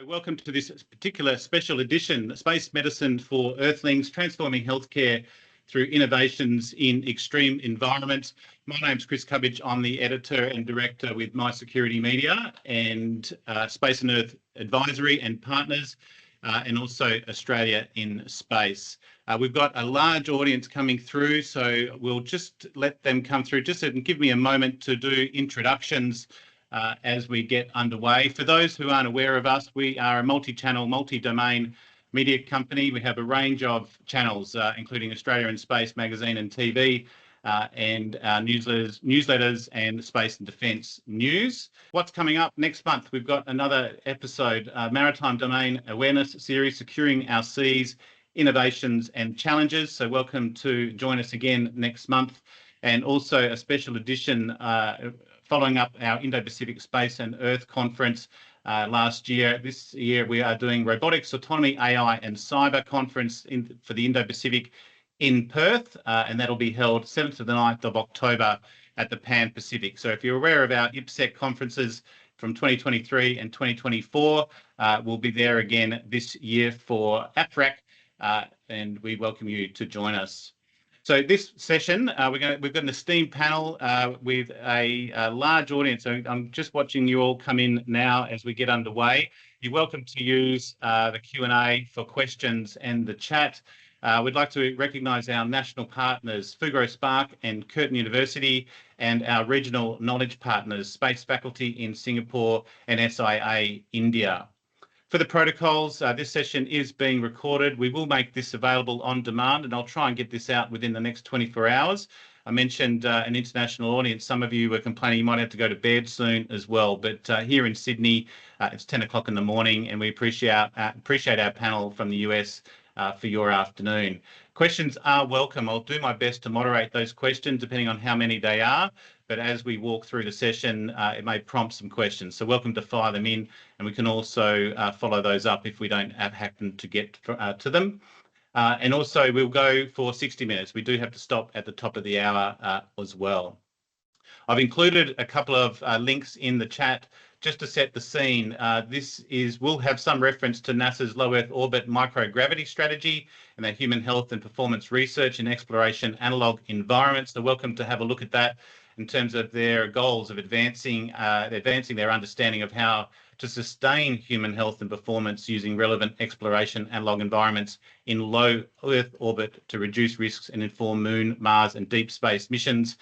Welcome to this particular special edition, Space Medicine for Earthlings, Transforming Healthcare through Innovations in Extreme Environments. My name's Chris Cubbage. I'm the editor and director with My Security Media and Space and Earth Advisory and Partners, and also Australia in Space. We've got a large audience coming through, so we'll just let them come through. Just give me a moment to do introductions as we get underway. For those who aren't aware of us, we are a multi-channel, multi-domain media company. We have a range of channels, including Australia in Space magazine and TV, and our newsletters and space and defence news. What's coming up next month? We've got another episode, Maritime Domain Awareness Series, Securing Our Seas, Innovations and Challenges. So welcome to join us again next month. And also a special edition following up our Indo-Pacific Space and Earth Conference last year. This year we are doing Robotics, Autonomy, AI and Cyber Conference for the Indo-Pacific in Perth, and that'll be held 7th to the 9th of October at the Pan Pacific. So if you're aware of our IPSEC conferences from 2023 and 2024, we'll be there again this year for APRAC, and we welcome you to join us. So this session, we've got an esteemed panel with a large audience. So I'm just watching you all come in now as we get underway. You're welcome to use the Q&A for questions and the chat. We'd like to recognise our national partners, Fugro Spark and Curtin University, and our regional knowledge partners, Space Faculty in Singapore and SIA India. For the protocols, this session is being recorded. We will make this available on demand, and I'll try and get this out within the next 24 hours. I mentioned an international audience. Some of you were complaining you might have to go to bed soon as well, but here in Sydney, it's 10 o'clock in the morning, and we appreciate our panel from the US for your afternoon. Questions are welcome. I'll do my best to moderate those questions depending on how many they are. But as we walk through the session, it may prompt some questions. So welcome to fire them in, and we can also follow those up if we don't happen to get to them. And also we'll go for 60 minutes. We do have to stop at the top of the hour as well. I've included a couple of links in the chat just to set the scene. We'll have some reference to NASA's low Earth orbit microgravity strategy and their human health and performance research and exploration analog environments. So welcome to have a look at that in terms of their goals of advancing their understanding of how to sustain human health and performance using relevant exploration analog environments in low Earth orbit to reduce risks and inform Moon, Mars and deep space missions.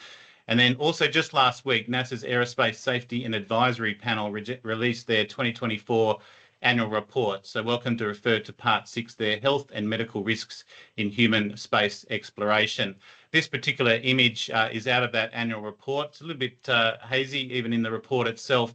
And then also just last week, NASA's Aerospace Safety and Advisory Panel released their 2024 annual report. So welcome to refer to part 6 there, Health and Medical Risks in Human Space Exploration. This particular image is out of that annual report. It's a little bit hazy even in the report itself,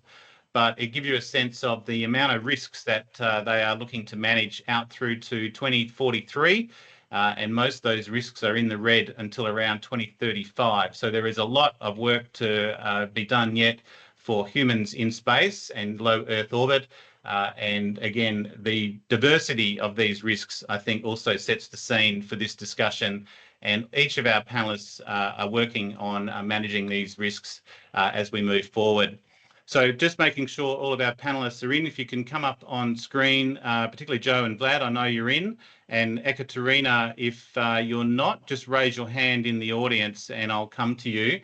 but it gives you a sense of the amount of risks that they are looking to manage out through to 2043. And most of those risks are in the red until around 2035. So there is a lot of work to be done yet for humans in space and low Earth orbit. And again, the diversity of these risks, I think, also sets the scene for this discussion. And each of our panelists are working on managing these risks as we move forward. So just making sure all of our panelists are in. If you can come up on screen, particularly Joe and Vlad, I know you're in. And Ekaterina, if you're not, just raise your hand in the audience and I'll come to you.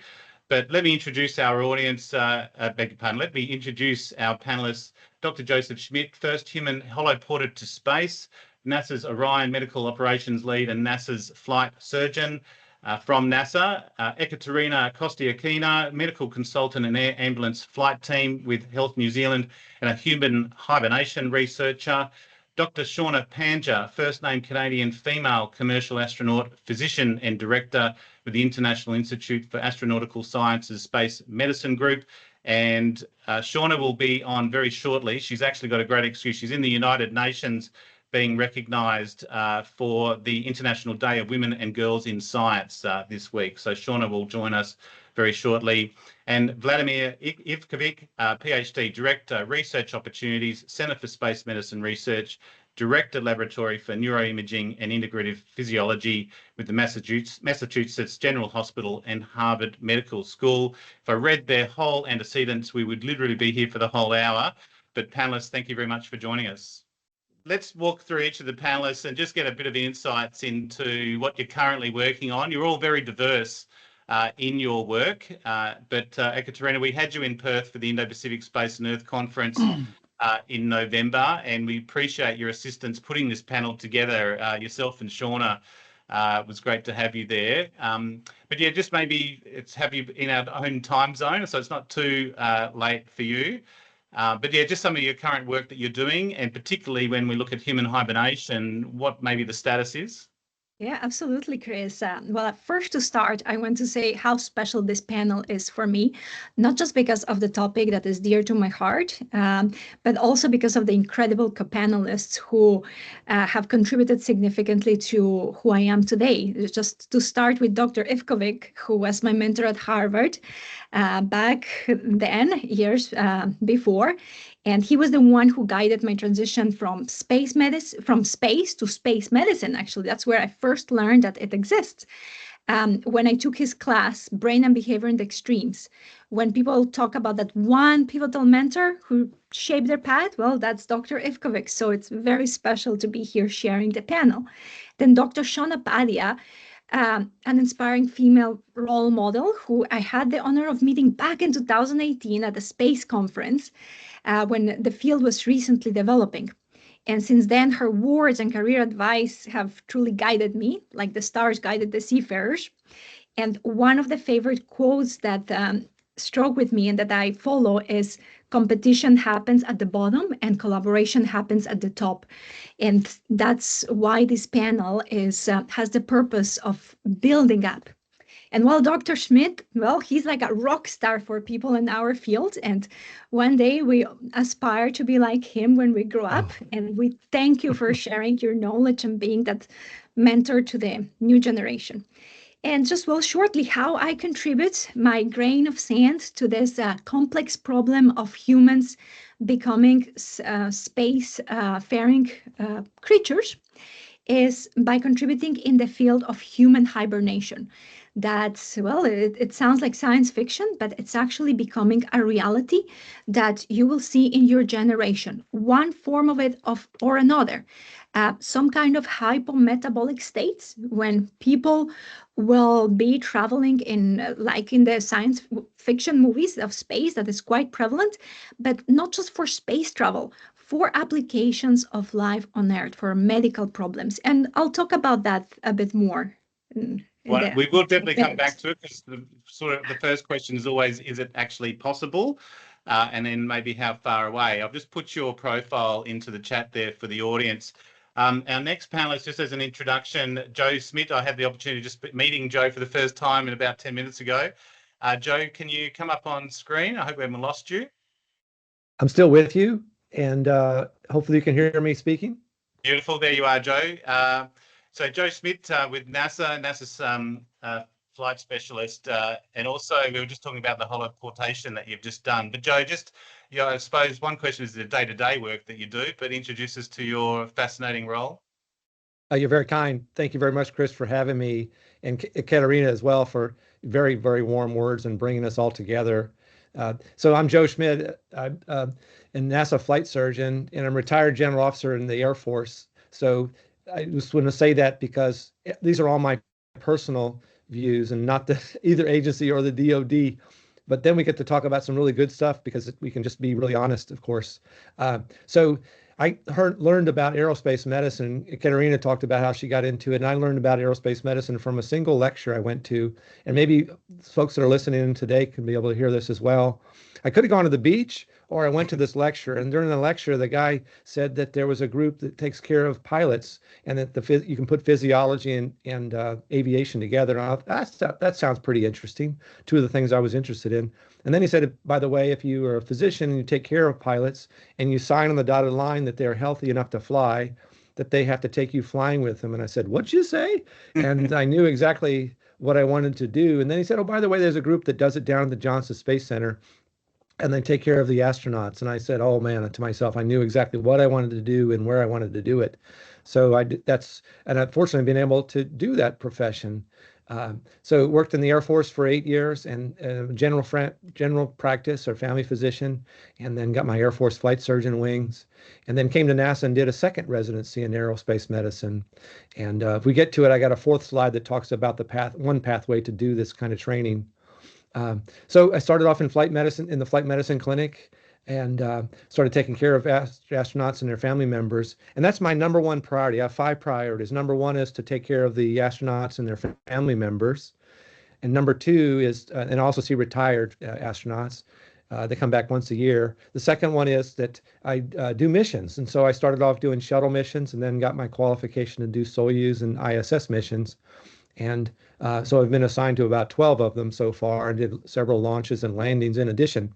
But let me introduce our audience, beg your pardon, let me introduce our panelists. Dr. Joseph Schmidt, first human holoported to space, NASA's Orion Medical Operations Lead and NASA's Flight Surgeon. From NASA, Ekaterina Kostiakina, medical consultant and air ambulance flight team with Health New Zealand and a human hibernation researcher. Dr. Shauna Panja, first name Canadian female commercial astronaut, physician and director with the International Institute for Astronautical Sciences Space Medicine Group. And Shauna will be on very shortly. She's actually got a great excuse. She's in the United Nations being recognised for the International Day of Women and Girls in Science this week. So Shauna will join us very shortly. And Vladimir Ivkovic, PhD Director, Research Opportunities, Centre for Space Medicine Research, Director Laboratory for Neuroimaging and Integrative Physiology with the Massachusetts General Hospital and Harvard Medical School. If I read their whole antecedents, we would literally be here for the whole hour. But panelists, thank you very much for joining us. Let's walk through each of the panelists and just get a bit of insights into what you're currently working on. You're all very diverse in your work, but Ekaterina, we had you in Perth for the Indo-Pacific Space and Earth Conference in November, and we appreciate your assistance putting this panel together. Yourself and Shauna, it was great to have you there. But yeah, just maybe it's have you in our own time zone, so it's not too late for you. But yeah, just some of your current work that you're doing, and particularly when we look at human hibernation, what maybe the status is. Yeah, absolutely, Chris. Well, first to start, I want to say how special this panel is for me, not just because of the topic that is dear to my heart, but also because of the incredible co-panelists who have contributed significantly to who I am today. Just to start with Dr. Ivkovic, who was my mentor at Harvard back then, years before. And he was the one who guided my transition from space to space medicine. Actually, that's where I first learned that it exists. When I took his class, Brain and Behavior in the Extremes, when people talk about that one pivotal mentor who shaped their path, well, that's Dr. Ivkovic. So it's very special to be here sharing the panel. Then Dr. Shauna Padia, an inspiring female role model who I had the honor of meeting back in 2018 at the space conference when the field was recently developing. And since then, her words and career advice have truly guided me, like the stars guided the seafarers. And one of the favorite quotes that struck with me and that I follow is competition happens at the bottom and collaboration happens at the top. And that's why this panel has the purpose of building up. And while Dr. Schmidt, well, he's like a rock star for people in our field. And one day we aspire to be like him when we grow up. And we thank you for sharing your knowledge and being that mentor to the new generation. And just, well, shortly, how I contribute my grain of sand to this complex problem of humans becoming space-faring creatures is by contributing in the field of human hibernation. That's, well, it sounds like science fiction, but it's actually becoming a reality that you will see in your generation, one form of it or another. Some kind of hypometabolic states when people will be traveling in, like in the science fiction movies of space, that is quite prevalent, but not just for space travel, for applications of life on Earth, for medical problems. And I'll talk about that a bit more. Well, we will definitely come back to it, because the first question is always, is it actually possible? And then maybe how far away. I've just put your profile into the chat there for the audience. Our next panelist, just as an introduction, Joe Schmidt. I had the opportunity of just meeting Joe for the first time in about 10 minutes ago. Joe, can you come up on screen? I hope we haven't lost you. I'm still with you, and hopefully you can hear me speaking. Beautiful. There you are, Joe. So Joe Schmidt with NASA's flight specialist, and also we were just talking about the holoportation that you've just done. But Joe, just, I suppose one question is the day-to-day work that you do, but introduce us to your fascinating role. You're very kind. Thank you very much, Chris, for having me, and Katerina as well for very, very warm words and bringing us all together. So I'm Joe Schmidt. I'm a NASA flight surgeon, and I'm a retired general officer in the Air Force. So I just want to say that because these are all my personal views and not the either agency or the DoD. But then we get to talk about some really good stuff because we can just be really honest, of course. So I learned about aerospace medicine. Katerina talked about how she got into it, and I learned about aerospace medicine from a single lecture I went to. And maybe folks that are listening today can be able to hear this as well. I could have gone to the beach, or I went to this lecture, and during the lecture, the guy said that there was a group that takes care of pilots, and that you can put physiology and aviation together. And that sounds pretty interesting. Two of the things I was interested in. And then he said, by the way, if you are a physician and you take care of pilots and you sign on the dotted line that they're healthy enough to fly, that they have to take you flying with them. And I said, what'd you say? And I knew exactly what I wanted to do. And then he said, oh, by the way, there's a group that does it down at the Johnson Space Center, and they take care of the astronauts. And I said, oh man, to myself, I knew exactly what I wanted to do and where I wanted to do it. So and I've fortunately been able to do that profession. So worked in the Air Force for 8 years and general practice or family physician, and then got my Air Force flight surgeon wings, and then came to NASA and did a second residency in aerospace medicine. And if we get to it, I got a fourth slide that talks about one pathway to do this kind of training. So I started off in the flight medicine clinic, and started taking care of astronauts and their family members. And that's my number one priority. I have 5 priorities. Number 1 is to take care of the astronauts and their family members. And number 2 is, and also see retired astronauts. They come back once a year. The second one is that I do missions. And so I started off doing shuttle missions and then got my qualification to do Soyuz and ISS missions. And so I've been assigned to about 12 of them so far and did several launches and landings in addition.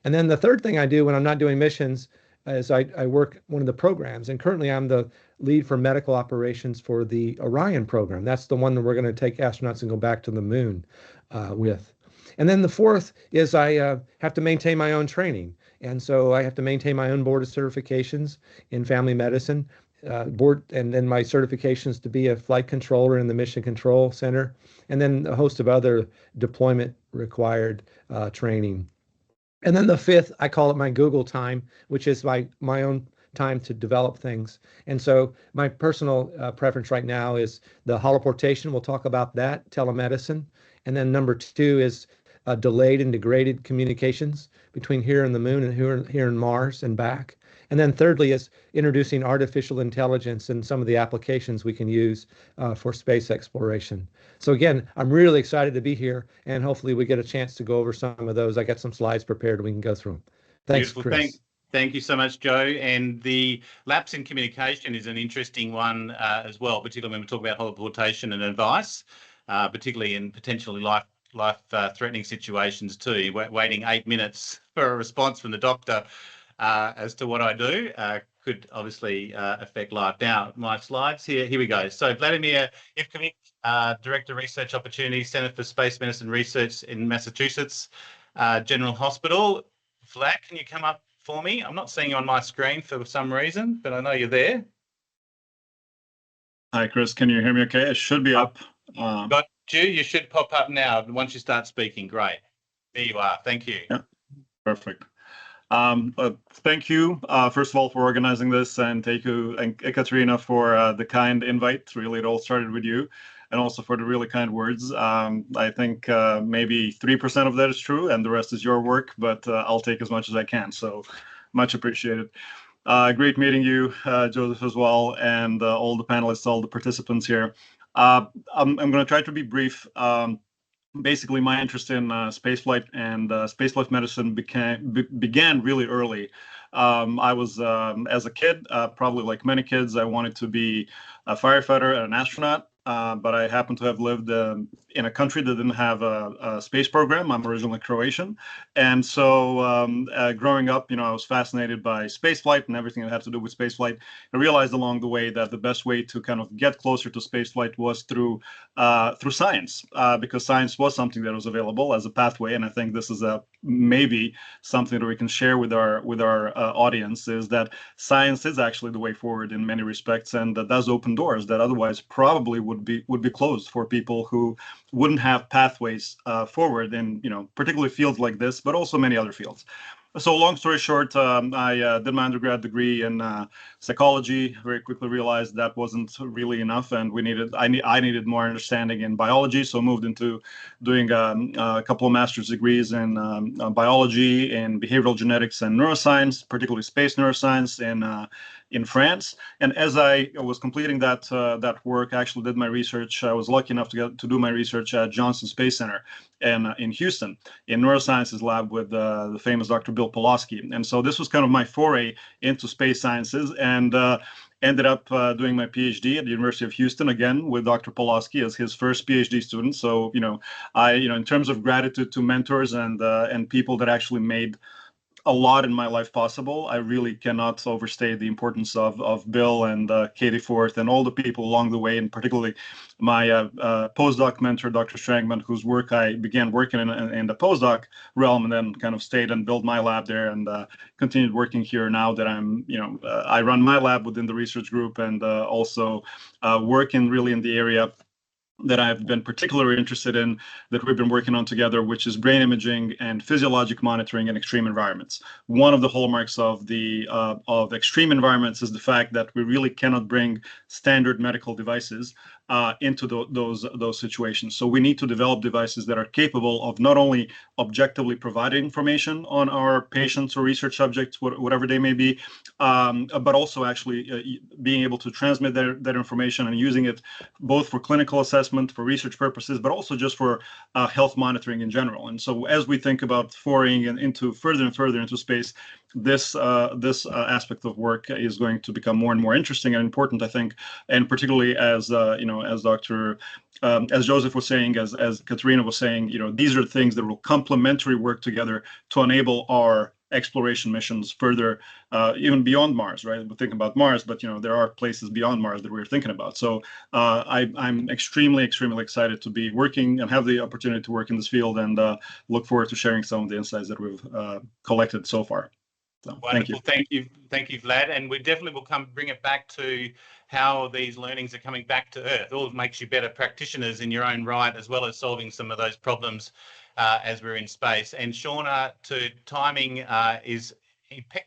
And then the third thing I do when I'm not doing missions is I work one of the programs. And currently I'm the lead for medical operations for the Orion program. That's the one that we're going to take astronauts and go back to the moon with. And then the fourth is I have to maintain my own training. And so I have to maintain my own board of certifications in family medicine, and then my certifications to be a flight controller in the Mission Control Center, and then a host of other deployment required training. And then the fifth, I call it my Google time, which is my own time to develop things. And so my personal preference right now is the holoportation. We'll talk about that, telemedicine. And then number 2 is delayed and degraded communications between here and the moon and here and Mars and back. And then thirdly is introducing artificial intelligence and some of the applications we can use for space exploration. So again, I'm really excited to be here, and hopefully we get a chance to go over some of those. I got some slides prepared and we can go through them. Thanks, Beautiful. Chris. Thank you so much, Joe. And the lapse in communication is an interesting one as well, particularly when we talk about holoportation and advice, particularly in potentially life-threatening situations too. Waiting 8 minutes for a response from the doctor as to what I do could obviously affect life. Now, my slides here we go. So Vladimir Ivkovic, Director of Research Opportunities, Center for Space Medicine Research in Massachusetts General Hospital. Vlad, can you come up for me? I'm not seeing you on my screen for some reason, but I know you're there. Hi, Chris. Can you hear me okay? It should be up. Got you. You should pop up now once you start speaking. Great. There you are. Thank you. Yeah, perfect. Thank you, first of all, for organizing this, and thank you, and Katerina, for the kind invite. Really, it all started with you, and also for the really kind words. I think maybe 3% of that is true, and the rest is your work, but I'll take as much as I can, so much appreciated. Great meeting you, Joseph, as well, and all the panelists, all the participants here. I'm going to try to be brief. Basically, my interest in spaceflight and spaceflight medicine began really early. I was, as a kid, probably like many kids, I wanted to be a firefighter and an astronaut. But I happen to have lived in a country that didn't have a space program. I'm originally Croatian. And so growing up, I was fascinated by spaceflight and everything that had to do with spaceflight. I realized along the way that the best way to kind of get closer to spaceflight was through science, because science was something that was available as a pathway. And I think this is maybe something that we can share with our audience, is that science is actually the way forward in many respects, and that does open doors that otherwise probably would be closed for people who wouldn't have pathways forward in particularly fields like this, but also many other fields. So long story short, I did my undergrad degree in psychology. Very quickly realized that wasn't really enough, and I needed more understanding in biology. So moved into doing a couple of master's degrees in biology, in behavioral genetics and neuroscience, particularly space neuroscience in France. And as I was completing that work, I actually did my research. I was lucky enough to do my research at Johnson Space Center in Houston, in neurosciences lab with the famous Dr. Bill Pawlowski. And so this was kind of my foray into space sciences, and ended up doing my PhD at the University of Houston, again with Dr. Pawlowski as his first PhD student. So in terms of gratitude to mentors and people that actually made a lot in my life possible, I really cannot overstate the importance of Bill and Katie Forth and all the people along the way, and particularly my postdoc mentor, Dr. Strangman, whose work I began working in the postdoc realm, and then kind of stayed and built my lab there, and continued working here now that I'm, I run my lab within the research group, and also working really in the area that I've been particularly interested in, that we've been working on together, which is brain imaging and physiologic monitoring in extreme environments. One of the hallmarks of extreme environments is the fact that we really cannot bring standard medical devices into those situations. So we need to develop devices that are capable of not only objectively providing information on our patients or research subjects, whatever they may be, but also actually being able to transmit that information and using it both for clinical assessment, for research purposes, but also just for health monitoring in general. And so as we think about foraying into further and further into space, this aspect of work is going to become more and more interesting and important, I think, and particularly as as as Joseph was saying, as Katerina was saying, these are things that will complementary work together to enable our exploration missions further, even beyond Mars, right? We think about Mars, but there are places beyond Mars that we're thinking about. So I'm extremely excited to be working and have the opportunity to work in this field, and look forward to sharing some of the insights that we've collected so far. So, wonderful. Thank you, Vlad. And we definitely will bring it back to how these learnings are coming back to Earth. All makes you better practitioners in your own right, as well as solving some of those problems as we're in space. And Shauna, to timing is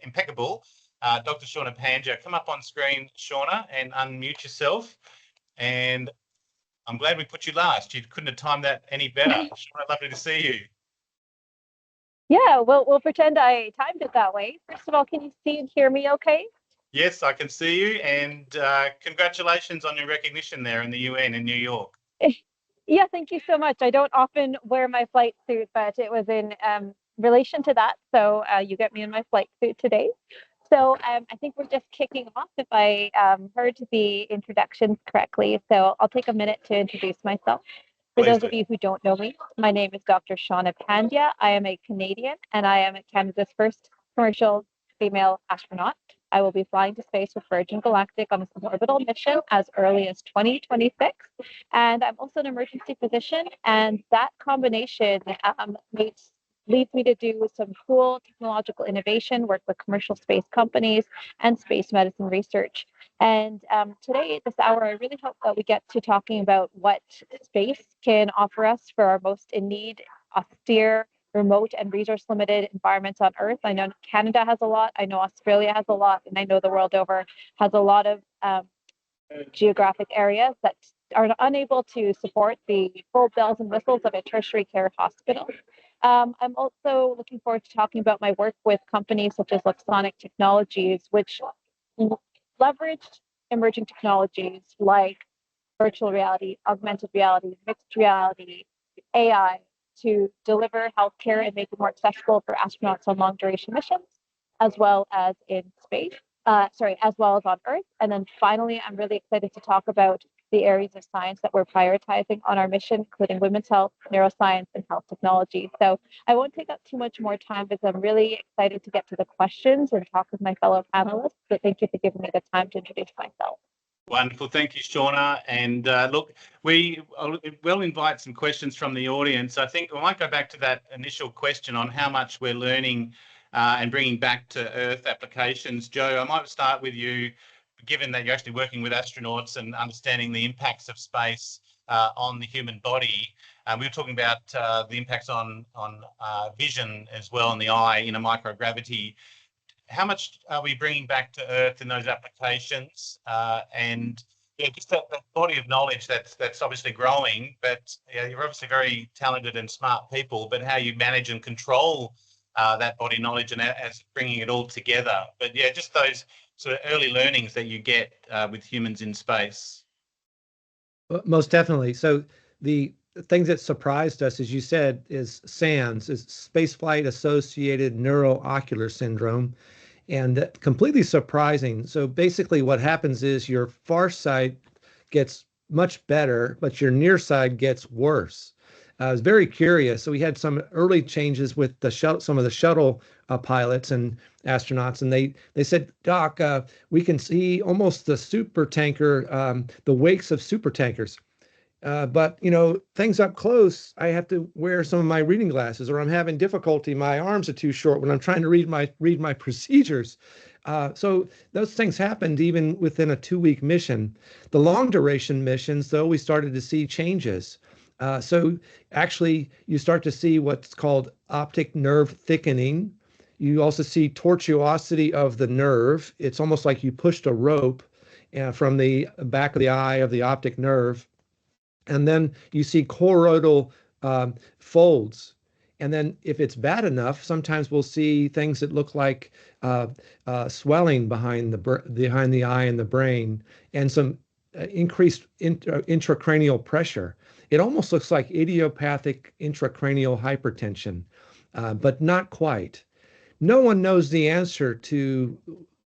impeccable. Dr. Shauna Pandya, come up on screen, Shauna, and unmute yourself. And I'm glad we put you last. You couldn't have timed that any better. Shauna, lovely to see you. Yeah, we'll pretend I timed it that way. First of all, can you see and hear me okay? Yes, I can see you, and congratulations on your recognition there in the UN in New York. Yeah, thank you so much. I don't often wear my flight suit, but it was in relation to that. So you get me in my flight suit today. So I think we're just kicking off, if I heard the introductions correctly. So I'll take a minute to introduce myself. For those of you who don't know me, my name is Dr. Shauna Pandya. I am a Canadian, and I am Canada's first commercial female astronaut. I will be flying to space with Virgin Galactic on a suborbital mission as early as 2026. And I'm also an emergency physician, and that combination leads me to do some cool technological innovation, work with commercial space companies and space medicine research. And today, this hour, I really hope that we get to talking about what space can offer us for our most in need, austere, remote, and resource limited environments on Earth. I know Canada has a lot, I know Australia has a lot, and I know the world over has a lot of geographic areas that are unable to support the full bells and whistles of a tertiary care hospital. I'm also looking forward to talking about my work with companies such as Luxonic Technologies, which leveraged emerging technologies like virtual reality, augmented reality, mixed reality, AI to deliver healthcare and make it more accessible for astronauts on long duration missions, as well as in space, as well as on Earth. And then finally, I'm really excited to talk about the areas of science that we're prioritizing on our mission, including women's health, neuroscience, and health technology. So I won't take up too much more time because I'm really excited to get to the questions and talk with my fellow panelists. So thank you for giving me the time to introduce myself. Wonderful. Thank you, Shauna. And look, we'll invite some questions from the audience. I think we might go back to that initial question on how much we're learning and bringing back to Earth applications. Joe, I might start with you, given that you're actually working with astronauts and understanding the impacts of space on the human body. We were talking about the impacts on vision as well in the eye in a microgravity. How much are we bringing back to Earth in those applications? And just that body of knowledge that's obviously growing, but you're obviously very talented and smart people, but how you manage and control that body knowledge and as bringing it all together. But yeah, just those sort of early learnings that you get with humans in space. Most definitely. So the things that surprised us, as you said, is SANS, is spaceflight associated neuroocular syndrome, and completely surprising. So basically what happens is your far side gets much better, but your near side gets worse. I was very curious. So we had some early changes with the some of the shuttle pilots and astronauts, and they said, Doc, we can see almost the super tanker, the wakes of super tankers. But things up close, I have to wear some of my reading glasses, or I'm having difficulty. My arms are too short when I'm trying to read my procedures. So those things happened even within a 2-week mission. The long duration missions, though, we started to see changes. So actually, you start to see what's called optic nerve thickening. You also see tortuosity of the nerve. It's almost like you pushed a rope from the back of the eye of the optic nerve. And then you see choroidal folds. And then if it's bad enough, sometimes we'll see things that look like swelling behind the eye and the brain, and some increased intracranial pressure. It almost looks like idiopathic intracranial hypertension, but not quite. No one knows the answer to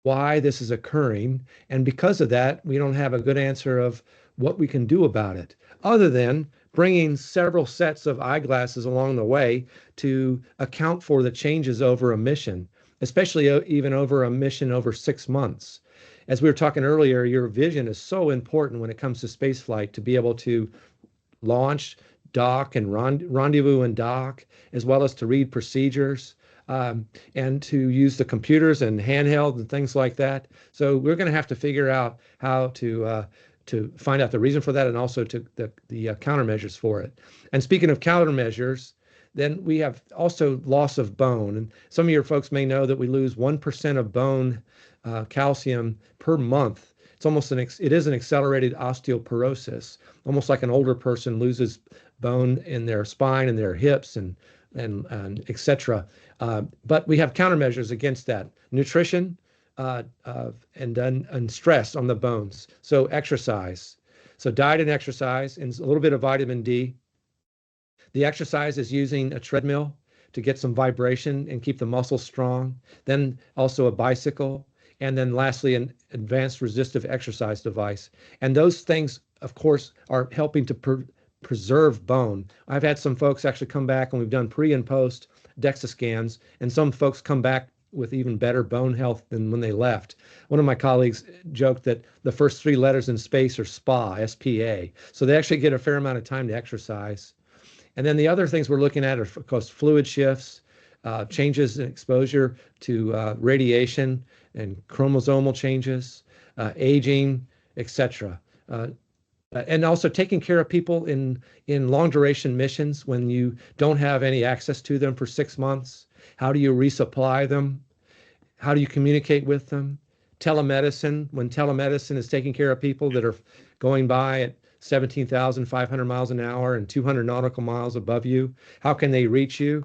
why this is occurring, and because of that, we don't have a good answer of what we can do about it, other than bringing several sets of eyeglasses along the way to account for the changes over a mission, especially even over a mission over 6 months. As we were talking earlier, your vision is so important when it comes to spaceflight, to be able to launch, dock, and rendezvous and dock, as well as to read procedures, and to use the computers and handheld and things like that. So we're going to have to figure out how to find out the reason for that, and also to the countermeasures for it. And speaking of countermeasures, then we have also loss of bone. And some of your folks may know that we lose 1% of bone calcium per month. It's almost it is an accelerated osteoporosis, almost like an older person loses bone in their spine and their hips and et cetera. But we have countermeasures against that: nutrition, and stress on the bones. So exercise. So diet and exercise, and a little bit of vitamin D. The exercise is using a treadmill to get some vibration and keep the muscles strong. Then also a bicycle. And then lastly, an advanced resistive exercise device. And those things, of course, are helping to preserve bone. I've had some folks actually come back, and we've done pre and post DEXA scans, and some folks come back with even better bone health than when they left. One of my colleagues joked that the first 3 letters in space are SPA, S-P-A. So they actually get a fair amount of time to exercise. And then the other things we're looking at are, of course, fluid shifts, changes in exposure to radiation and chromosomal changes, aging, etc. And also taking care of people in long duration missions when you don't have any access to them for 6 months. How do you resupply them? How do you communicate with them? Telemedicine, when telemedicine is taking care of people that are going by at 17,500 miles an hour and 200 nautical miles above you, how can they reach you?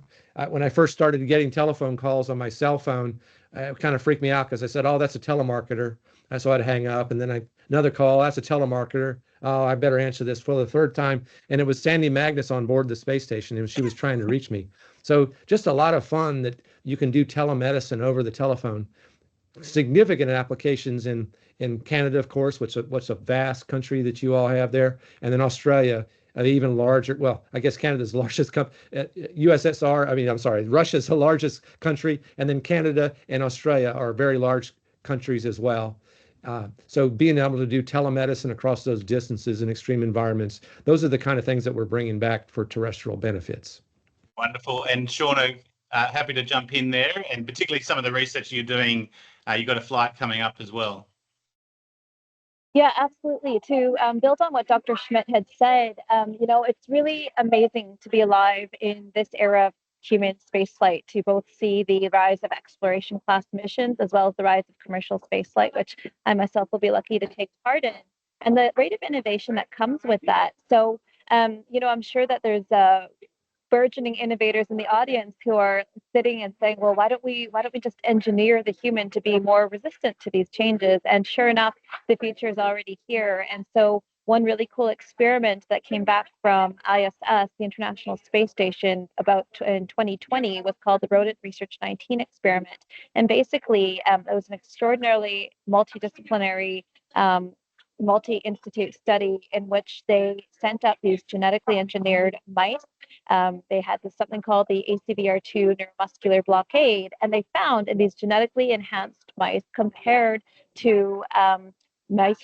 When I first started getting telephone calls on my cell phone, it kind of freaked me out, because I said, oh, that's a telemarketer. So I'd hang up, and then another call, that's a telemarketer. Oh, I better answer this for the 3rd time. And it was Sandy Magnus on board the space station, and she was trying to reach me. So just a lot of fun that you can do telemedicine over the telephone. Significant applications in Canada, of course, which a vast country that you all have there, and then Australia, even larger. Well, I guess Canada's the largest Russia's the largest country, and then Canada and Australia are very large countries as well. So being able to do telemedicine across those distances in extreme environments, those are the kind of things that we're bringing back for terrestrial benefits. Wonderful. And Shauna, happy to jump in there, and particularly some of the research you're doing. You've got a flight coming up as well. Yeah, absolutely. To build on what Dr. Schmidt had said, it's really amazing to be alive in this era of human spaceflight, to both see the rise of exploration class missions as well as the rise of commercial spaceflight, which I myself will be lucky to take part in, and the rate of innovation that comes with that. So, I'm sure that there's burgeoning innovators in the audience who are sitting and saying, well, why don't we just engineer the human to be more resistant to these changes? And sure enough, the future is already here. And so one really cool experiment that came back from ISS, the International Space Station, in 2020 was called the Rodent Research 19 experiment. And basically, it was an extraordinarily multidisciplinary multi-institute study in which they sent up these genetically engineered mice. They had something called the ACVR2 neuromuscular blockade, and they found in these genetically enhanced mice, compared to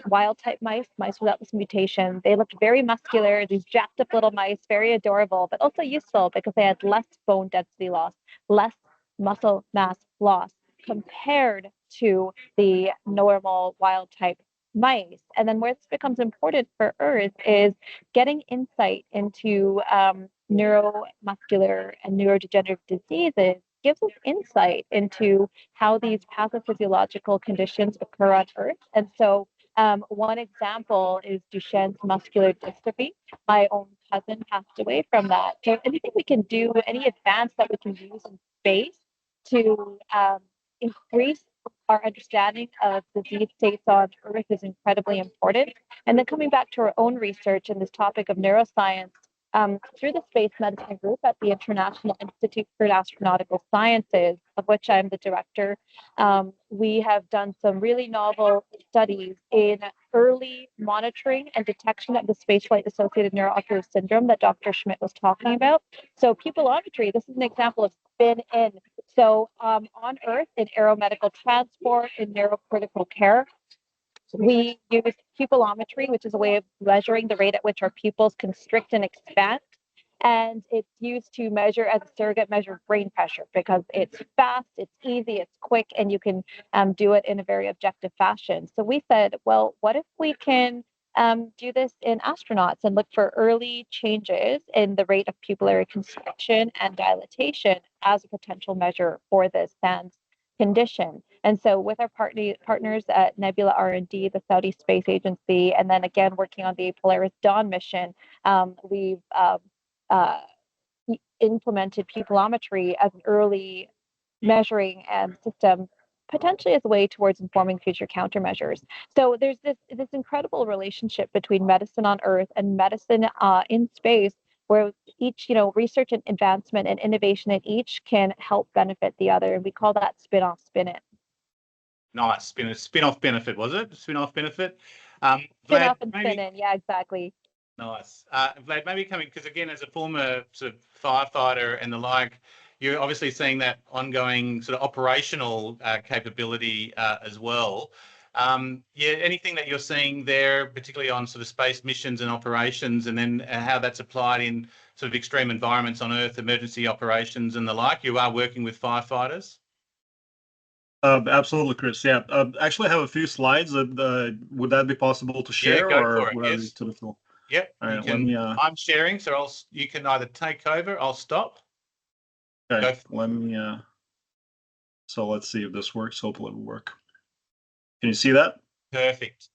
wild-type mice without this mutation, they looked very muscular, these jacked up little mice, very adorable, but also useful because they had less bone density loss, less muscle mass loss. compared to the normal wild type mice. And then where this becomes important for Earth is getting insight into neuromuscular and neurodegenerative diseases gives us insight into how these pathophysiological conditions occur on Earth. And so one example is Duchenne's muscular dystrophy. My own cousin passed away from that. So anything we can do, any advance that we can use in space to increase our understanding of disease states on Earth is incredibly important. And then coming back to our own research in this topic of neuroscience, through the Space Medicine Group at the International Institute for Astronautical Sciences, of which I'm the director, we have done some really novel studies in early monitoring and detection of the spaceflight-associated neuroocular syndrome that Dr. Schmidt was talking about. So pupillometry, this is an example of spin-in. So on Earth, in aeromedical transport, in neurocritical care, we use pupillometry, which is a way of measuring the rate at which our pupils constrict and expand. And it's used to measure as a surrogate measure of brain pressure because it's fast, it's easy, it's quick, and you can do it in a very objective fashion. So we said, well, what if we can do this in astronauts and look for early changes in the rate of pupillary constriction and dilatation as a potential measure for this SANS condition. And so with our partners at Nebula R&D, the Saudi Space Agency, and then again working on the Polaris Dawn mission, we've implemented pupillometry as an early measuring system, potentially as a way towards informing future countermeasures. So there's this incredible relationship between medicine on Earth and medicine in space, where each, research and advancement and innovation in each can help benefit the other. And we call that spin-off, spin-in. Nice. Spin-off benefit, was it? Spin-off benefit? Spin-off and spin-in, yeah, exactly. Nice. Vlad, maybe coming, because again, as a former sort of firefighter and the like, you're obviously seeing that ongoing sort of operational capability as well. Anything that you're seeing there, particularly on sort of space missions and operations, and then how that's applied in sort of extreme environments on Earth, emergency operations and the like? You are working with firefighters? Absolutely, Chris. Yeah, actually, I have a few slides. Would that be possible to share? Yeah, go or for it, would I yes. leave to the floor? Yep. All right, let me, I'm sharing, so you can either take over, I'll stop. Okay, let me. So let's see if this works. Hopefully, it will work. Can you see that? Perfect.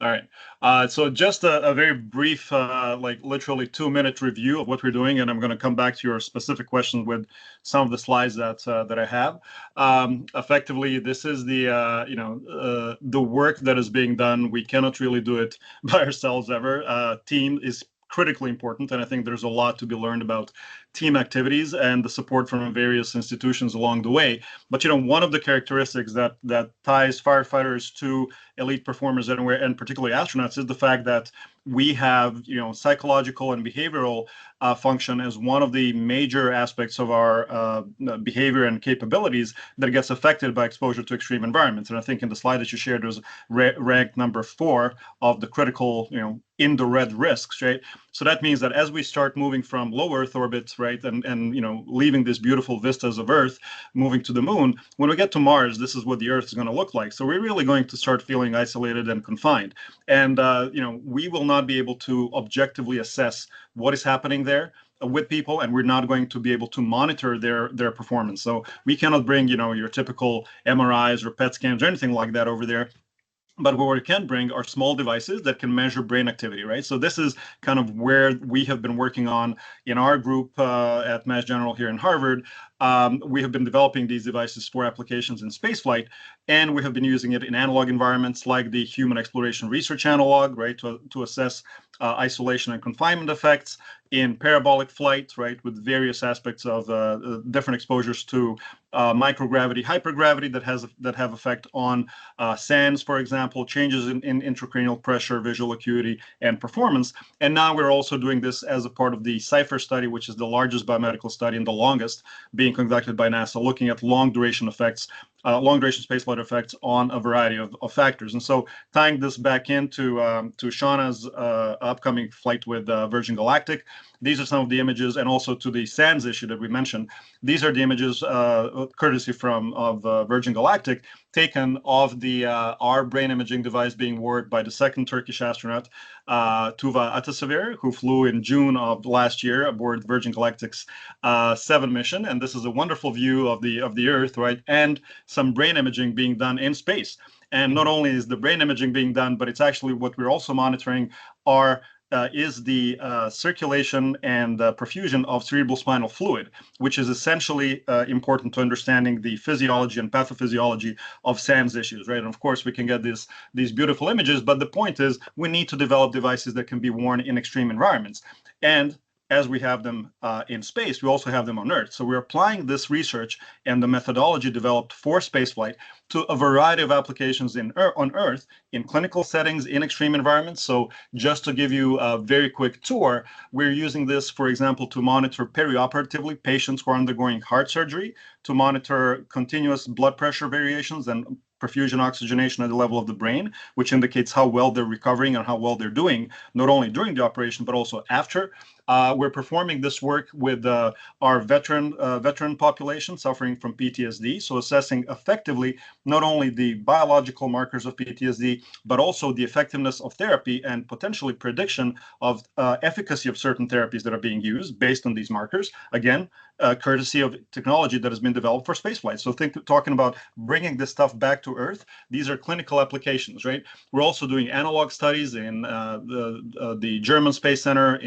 All right. So just a very brief, like literally 2-minute review of what we're doing, and I'm going to come back to your specific questions with some of the slides that I have. Effectively, this is the the work that is being done. We cannot really do it by ourselves ever. Team is critically important, and I think there's a lot to be learned about team activities and the support from various institutions along the way. But one of the characteristics that ties firefighters to elite performers anywhere, and particularly astronauts, is the fact that we have psychological and behavioral function as one of the major aspects of our behavior and capabilities that gets affected by exposure to extreme environments. And I think in the slide that you shared, there's ranked number 4 of the critical, in the red risks, right? So that means that as we start moving from low Earth orbits, right, and leaving these beautiful vistas of Earth, moving to the moon, when we get to Mars, this is what the Earth is going to look like. So we're really going to start feeling isolated and confined. And we will not be able to objectively assess what is happening there with people, and we're not going to be able to monitor their performance. So we cannot bring your typical MRIs or PET scans or anything like that over there. But what we can bring are small devices that can measure brain activity, right? So this is kind of where we have been working on in our group at Mass General here in Harvard. We have been developing these devices for applications in spaceflight, and we have been using it in analog environments like the Human Exploration Research Analog, right, to assess isolation and confinement effects, in parabolic flight, right, with various aspects of different exposures to microgravity, hypergravity that have effect on SANS, for example, changes in intracranial pressure, visual acuity, and performance. And now we're also doing this as a part of the CIPHER study, which is the largest biomedical study and the longest, being conducted by NASA, looking at long duration effects long-duration spaceflight effects on a variety of factors. And so tying this back into to Shauna's upcoming flight with Virgin Galactic, these are some of the images, and also to the SANS issue that we mentioned. These are the images, courtesy of Virgin Galactic, taken of the our brain imaging device being worn by the second Turkish astronaut, Tuva Atasevir, who flew in June of last year aboard Virgin Galactic's 7 mission. And this is a wonderful view of the Earth, right? And some brain imaging being done in space. And not only is the brain imaging being done, but it's actually what we're also monitoring is the circulation and perfusion of cerebral spinal fluid, which is essentially important to understanding the physiology and pathophysiology of SANS issues, right? And of course, we can get these beautiful images, but the point is we need to develop devices that can be worn in extreme environments. And as we have them in space, we also have them on Earth. So we're applying this research and the methodology developed for spaceflight to a variety of applications on Earth, in clinical settings, in extreme environments. So just to give you a very quick tour, we're using this, for example, to monitor perioperatively patients who are undergoing heart surgery, to monitor continuous blood pressure variations and perfusion oxygenation at the level of the brain, which indicates how well they're recovering and how well they're doing, not only during the operation, but also after. We're performing this work with our veteran population suffering from PTSD, so assessing effectively not only the biological markers of PTSD, but also the effectiveness of therapy and potentially prediction of efficacy of certain therapies that are being used based on these markers. Again, courtesy of technology that has been developed for spaceflight. So talking about bringing this stuff back to Earth, these are clinical applications, right? We're also doing analog studies in the German Space Center,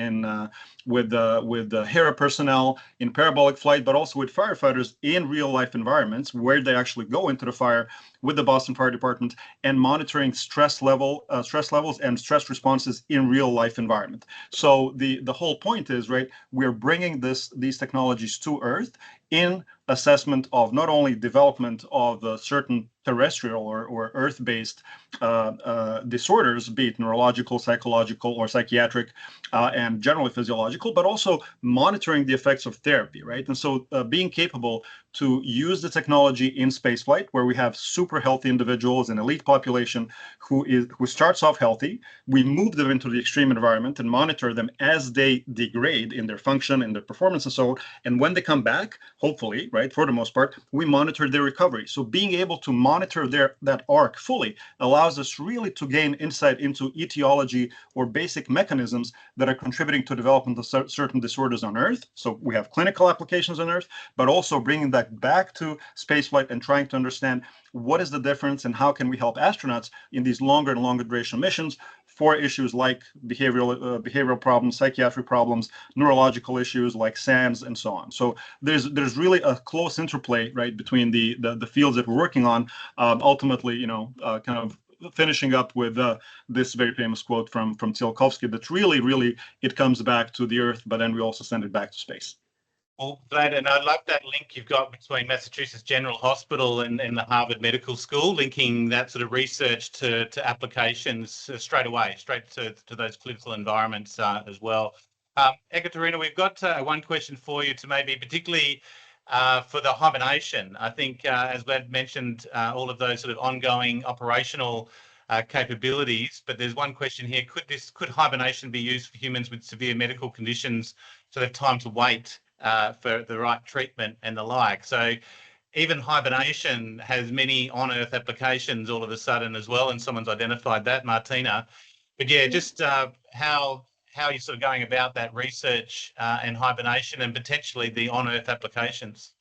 with the HERA personnel in parabolic flight, but also with firefighters in real life environments where they actually go into the fire with the Boston Fire Department and monitoring stress levels and stress responses in real life environment. So the whole point is, right, we're bringing these technologies to Earth in assessment of not only development of certain terrestrial or Earth-based disorders, be it neurological, psychological, or psychiatric, and generally physiological, but also monitoring the effects of therapy, right? And so being capable to use the technology in spaceflight, where we have super healthy individuals, an elite population who starts off healthy, we move them into the extreme environment and monitor them as they degrade in their function, in their performance, and so on. And when they come back, hopefully, right, for the most part, we monitor their recovery. So being able to monitor that arc fully allows us really to gain insight into etiology or basic mechanisms that are contributing to development of certain disorders on Earth. So we have clinical applications on Earth, but also bringing that back to spaceflight and trying to understand what is the difference and how can we help astronauts in these longer and longer duration missions for issues like behavioral problems, psychiatric problems, neurological issues like SANS, and so on. So there's really a close interplay, right, between the fields that we're working on. Ultimately, kind of finishing up with this very famous quote from Tsiolkovsky that really it comes back to the Earth, but then we also send it back to space. Well, glad, and I love that link you've got between Massachusetts General Hospital and the Harvard Medical School, linking that sort of research to applications straight to those clinical environments as well. Ekaterina, we've got one question for you to maybe particularly for the hibernation. I think, as Vlad mentioned, all of those sort of ongoing operational capabilities, but there's one question here: could hibernation be used for humans with severe medical conditions, so they have time to wait for the right treatment and the like? So even hibernation has many on-Earth applications all of a sudden as well, and someone's identified that, Martina. But yeah, just how you're sort of going about that research and hibernation and potentially the on-Earth applications.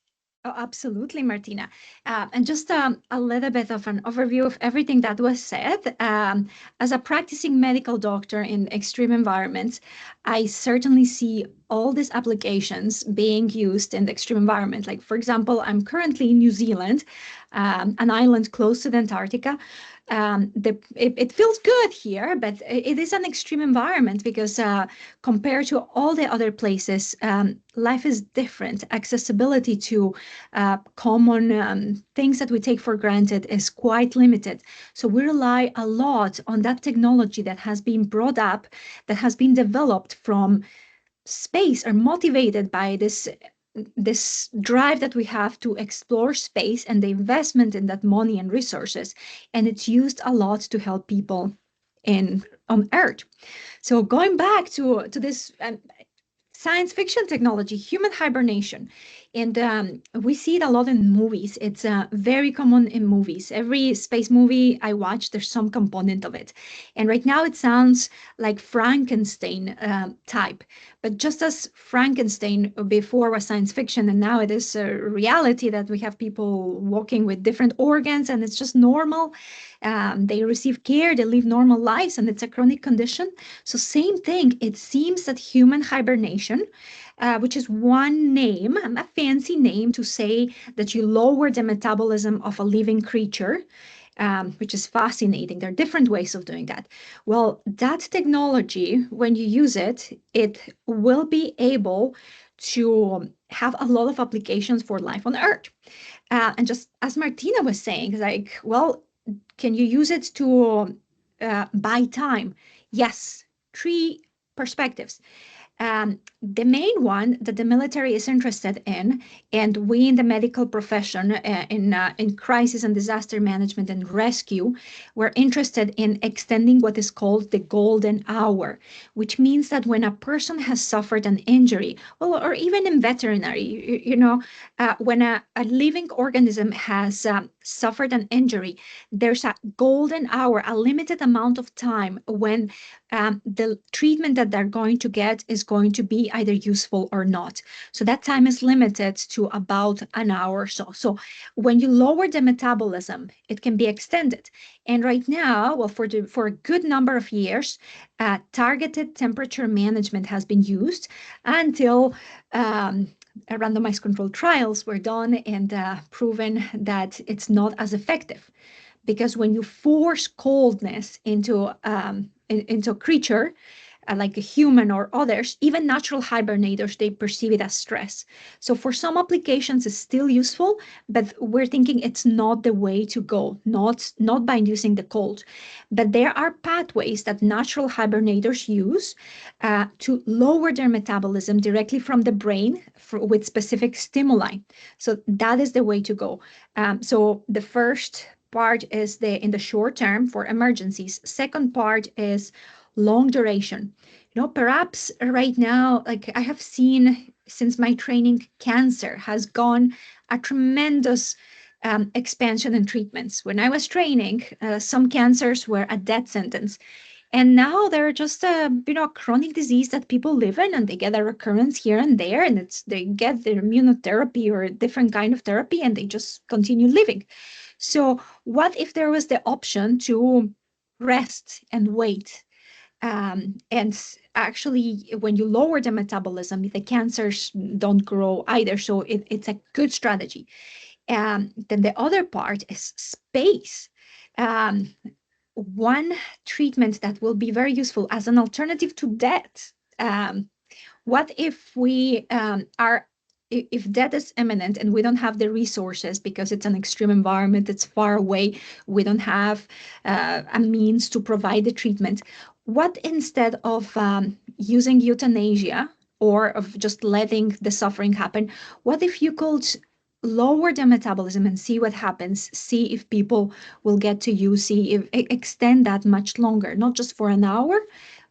Oh, absolutely, Martina. And just a little bit of an overview of everything that was said. As a practicing medical doctor in extreme environments, I certainly see all these applications being used in the extreme environment. Like, for example, I'm currently in New Zealand, an island close to the Antarctica. It feels good here, but it is an extreme environment because compared to all the other places, life is different. Accessibility to common things that we take for granted is quite limited. So we rely a lot on that technology that has been brought up, that has been developed from space, or motivated by this this drive that we have to explore space and the investment in that money and resources, and it's used a lot to help people on Earth. So going back to this science fiction technology, human hibernation. And we see it a lot in movies. It's very common in movies. Every space movie I watch, there's some component of it. And right now it sounds like Frankenstein type. But just as Frankenstein before was science fiction, and now it is a reality that we have people walking with different organs, and it's just normal. They receive care, they live normal lives, and it's a chronic condition. So same thing, it seems that human hibernation, which is one name, a fancy name to say that you lower the metabolism of a living creature, which is fascinating. There are different ways of doing that. Well, that technology, when you use it, it will be able to have a lot of applications for life on Earth. And just as Martina was saying, like, well, can you use it to buy time? Yes, 3 perspectives. The main one that the military is interested in, and we in the medical profession in crisis and disaster management and rescue, we're interested in extending what is called the golden hour, which means that when a person has suffered an injury, well, or even in veterinary, when a living organism has suffered an injury, there's a golden hour, a limited amount of time when the treatment that they're going to get is going to be either useful or not. So that time is limited to about an hour or so. So when you lower the metabolism, it can be extended. And right now, well, for a good number of years, targeted temperature management has been used until randomized controlled trials were done and proven that it's not as effective. Because when you force coldness into a creature, like a human or others, even natural hibernators, they perceive it as stress. So for some applications, it's still useful, but we're thinking it's not the way to go, not by inducing the cold. But there are pathways that natural hibernators use to lower their metabolism directly from the brain with specific stimuli. So that is the way to go. So the first part is in the short term for emergencies. Second part is long duration. Perhaps right now, like I have seen since my training, cancer has gone a tremendous expansion in treatments. When I was training, some cancers were a death sentence. And now they're just a chronic disease that people live in, and they get a recurrence here and there, and they get their immunotherapy or a different kind of therapy, and they just continue living. So what if there was the option to rest and wait? And actually, when you lower the metabolism, the cancers don't grow either. So it's a good strategy. Then the other part is space. One treatment that will be very useful as an alternative to death. What if we if death is imminent and we don't have the resources because it's an extreme environment, it's far away, we don't have a means to provide the treatment, what instead of using euthanasia or of just letting the suffering happen, what if you could lower the metabolism and see what happens, see if people will get to you, see if extend that much longer, not just for an hour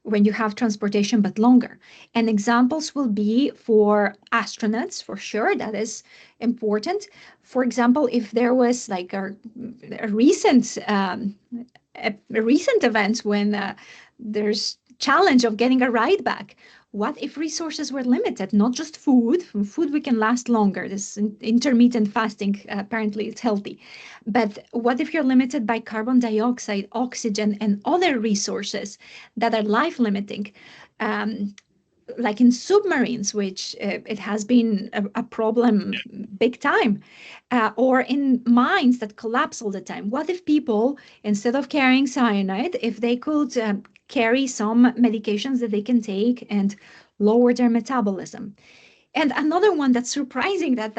when you have transportation, but longer. And examples will be for astronauts, for sure, that is important. For example, if there was like a recent event when there's challenge of getting a ride back, what if resources were limited? Not just food. Food we can last longer. This intermittent fasting, apparently it's healthy. But what if you're limited by carbon dioxide, oxygen, and other resources that are life-limiting? Like in submarines, which it has been a problem big time, or in mines that collapse all the time. What if people, instead of carrying cyanide, if they could carry some medications that they can take and lower their metabolism? And another one that's surprising that,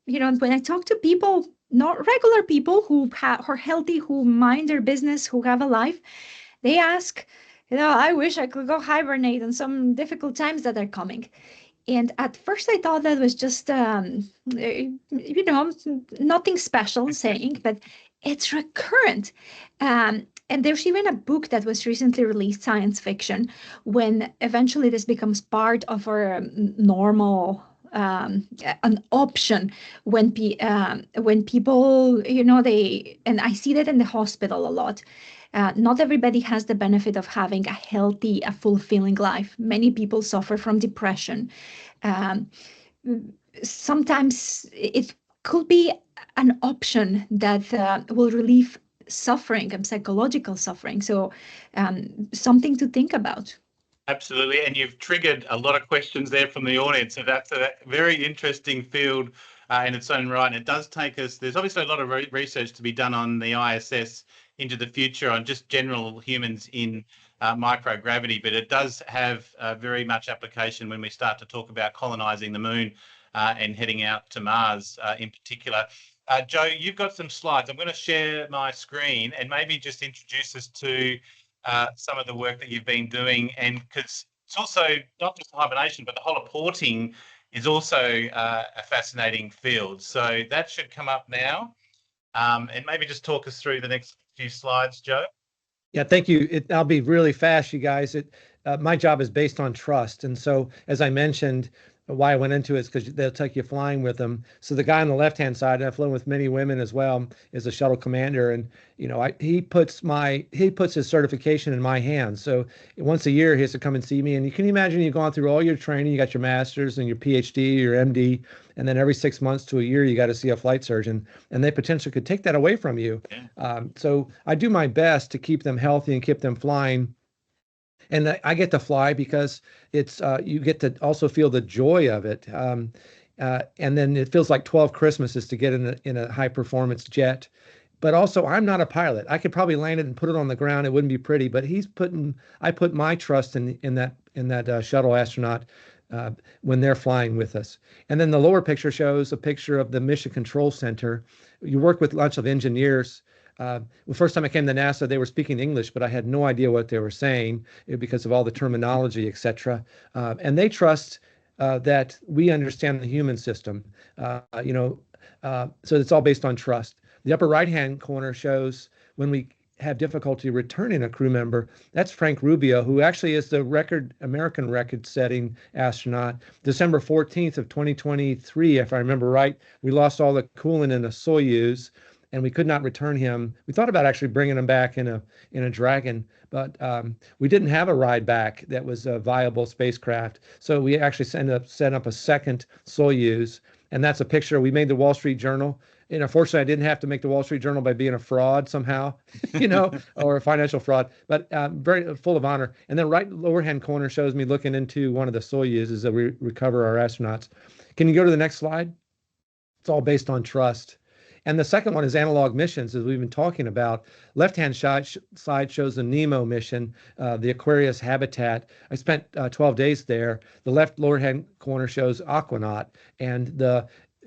when I talk to people, not regular people who are healthy, who mind their business, who have a life, they ask, I wish I could go hibernate in some difficult times that are coming. And at first I thought that was just, nothing special saying, but it's recurrent. And there's even a book that was recently released, science fiction, when eventually this becomes part of our normal, an option when people, and I see that in the hospital a lot. Not everybody has the benefit of having a healthy, a fulfilling life. Many people suffer from depression. Um, Sometimes it could be an option that will relieve suffering and psychological suffering. So something to think about. Absolutely. And you've triggered a lot of questions there from the audience. So that's a very interesting field in its own right. And it does take us, there's obviously a lot of research to be done on the ISS into the future on just general humans in microgravity, but it does have very much application when we start to talk about colonizing the moon and heading out to Mars in particular. Joe, you've got some slides. I'm going to share my screen and maybe just introduce us to some of the work that you've been doing, and because it's also not just hibernation, but the holoporting is also a fascinating field. So that should come up now, and maybe just talk us through the next few slides, Joe. Yeah, thank you. I'll be really fast, you guys. My job is based on trust, and so as I mentioned, why I went into it is because they'll take you flying with them. So the guy on the left-hand side, and I've flown with many women as well, is a shuttle commander, and he puts his certification in my hands. So once a year he has to come and see me, and you can imagine you've gone through all your training, you got your master's and your PhD, your MD, and then every 6 months to a year you got to see a flight surgeon, and they potentially could take that away from you. Yeah. So I do my best to keep them healthy and keep them flying. And I get to fly because it's you get to also feel the joy of it, and then it feels like 12 Christmases to get in a high performance jet. But also, I'm not a pilot. I could probably land it and put it on the ground. It wouldn't be pretty. But I put my trust in that shuttle astronaut when they're flying with us. And then the lower picture shows a picture of the Mission Control Center. You work with lots of engineers. The first time I came to NASA, they were speaking English, but I had no idea what they were saying because of all the terminology, et cetera. And they trust that we understand the human system. So it's all based on trust. The upper right-hand corner shows when we have difficulty returning a crew member. That's Frank Rubio, who actually is the American record-setting astronaut. December 14th of 2023, if I remember right, we lost all the coolant in a Soyuz, and we could not return him. We thought about actually bringing him back in a Dragon, but we didn't have a ride back that was a viable spacecraft. So we actually set up a second Soyuz, and that's a picture. We made the Wall Street Journal. Unfortunately, I didn't have to make the Wall Street Journal by being a fraud somehow, or a financial fraud, but very full of honor. And then right lower hand corner shows me looking into one of the Soyuzes that we recover our astronauts. Can you go to the next slide? It's all based on trust. And the second one is analog missions, as we've been talking about. Left-hand side shows the NEMO mission, the Aquarius habitat. I spent 12 days there. The left lower-hand corner shows Aquanaut, and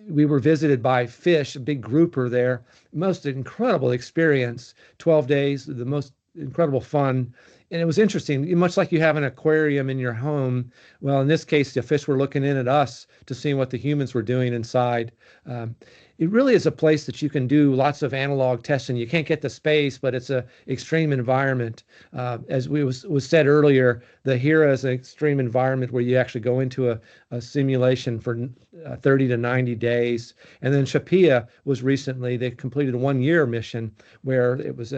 we were visited by fish, a big grouper there. Most incredible experience, 12 days, the most incredible fun. And it was interesting, much like you have an aquarium in your home. Well, in this case, the fish were looking in at us to see what the humans were doing inside. It really is a place that you can do lots of analog testing. You can't get to space, but it's an extreme environment. As was said earlier, the HERA is an extreme environment where you actually go into a simulation for 30 to 90 days. And then Shapia was recently, they completed a 1-year mission where it was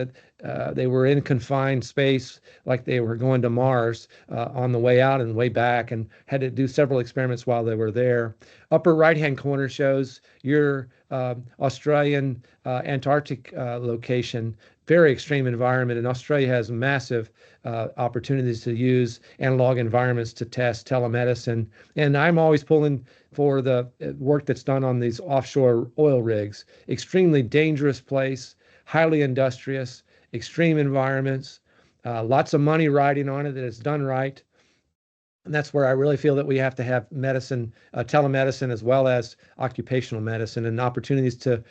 they were in confined space, like they were going to Mars on the way out and way back, and had to do several experiments while they were there. Upper right-hand corner shows your Australian Antarctic location. Very extreme environment, and Australia has massive opportunities to use analog environments to test telemedicine. And I'm always pulling for the work that's done on these offshore oil rigs. Extremely dangerous place, highly industrious, extreme environments, lots of money riding on it that it's done right. And that's where I really feel that we have to have medicine, telemedicine, as well as occupational medicine, and opportunities to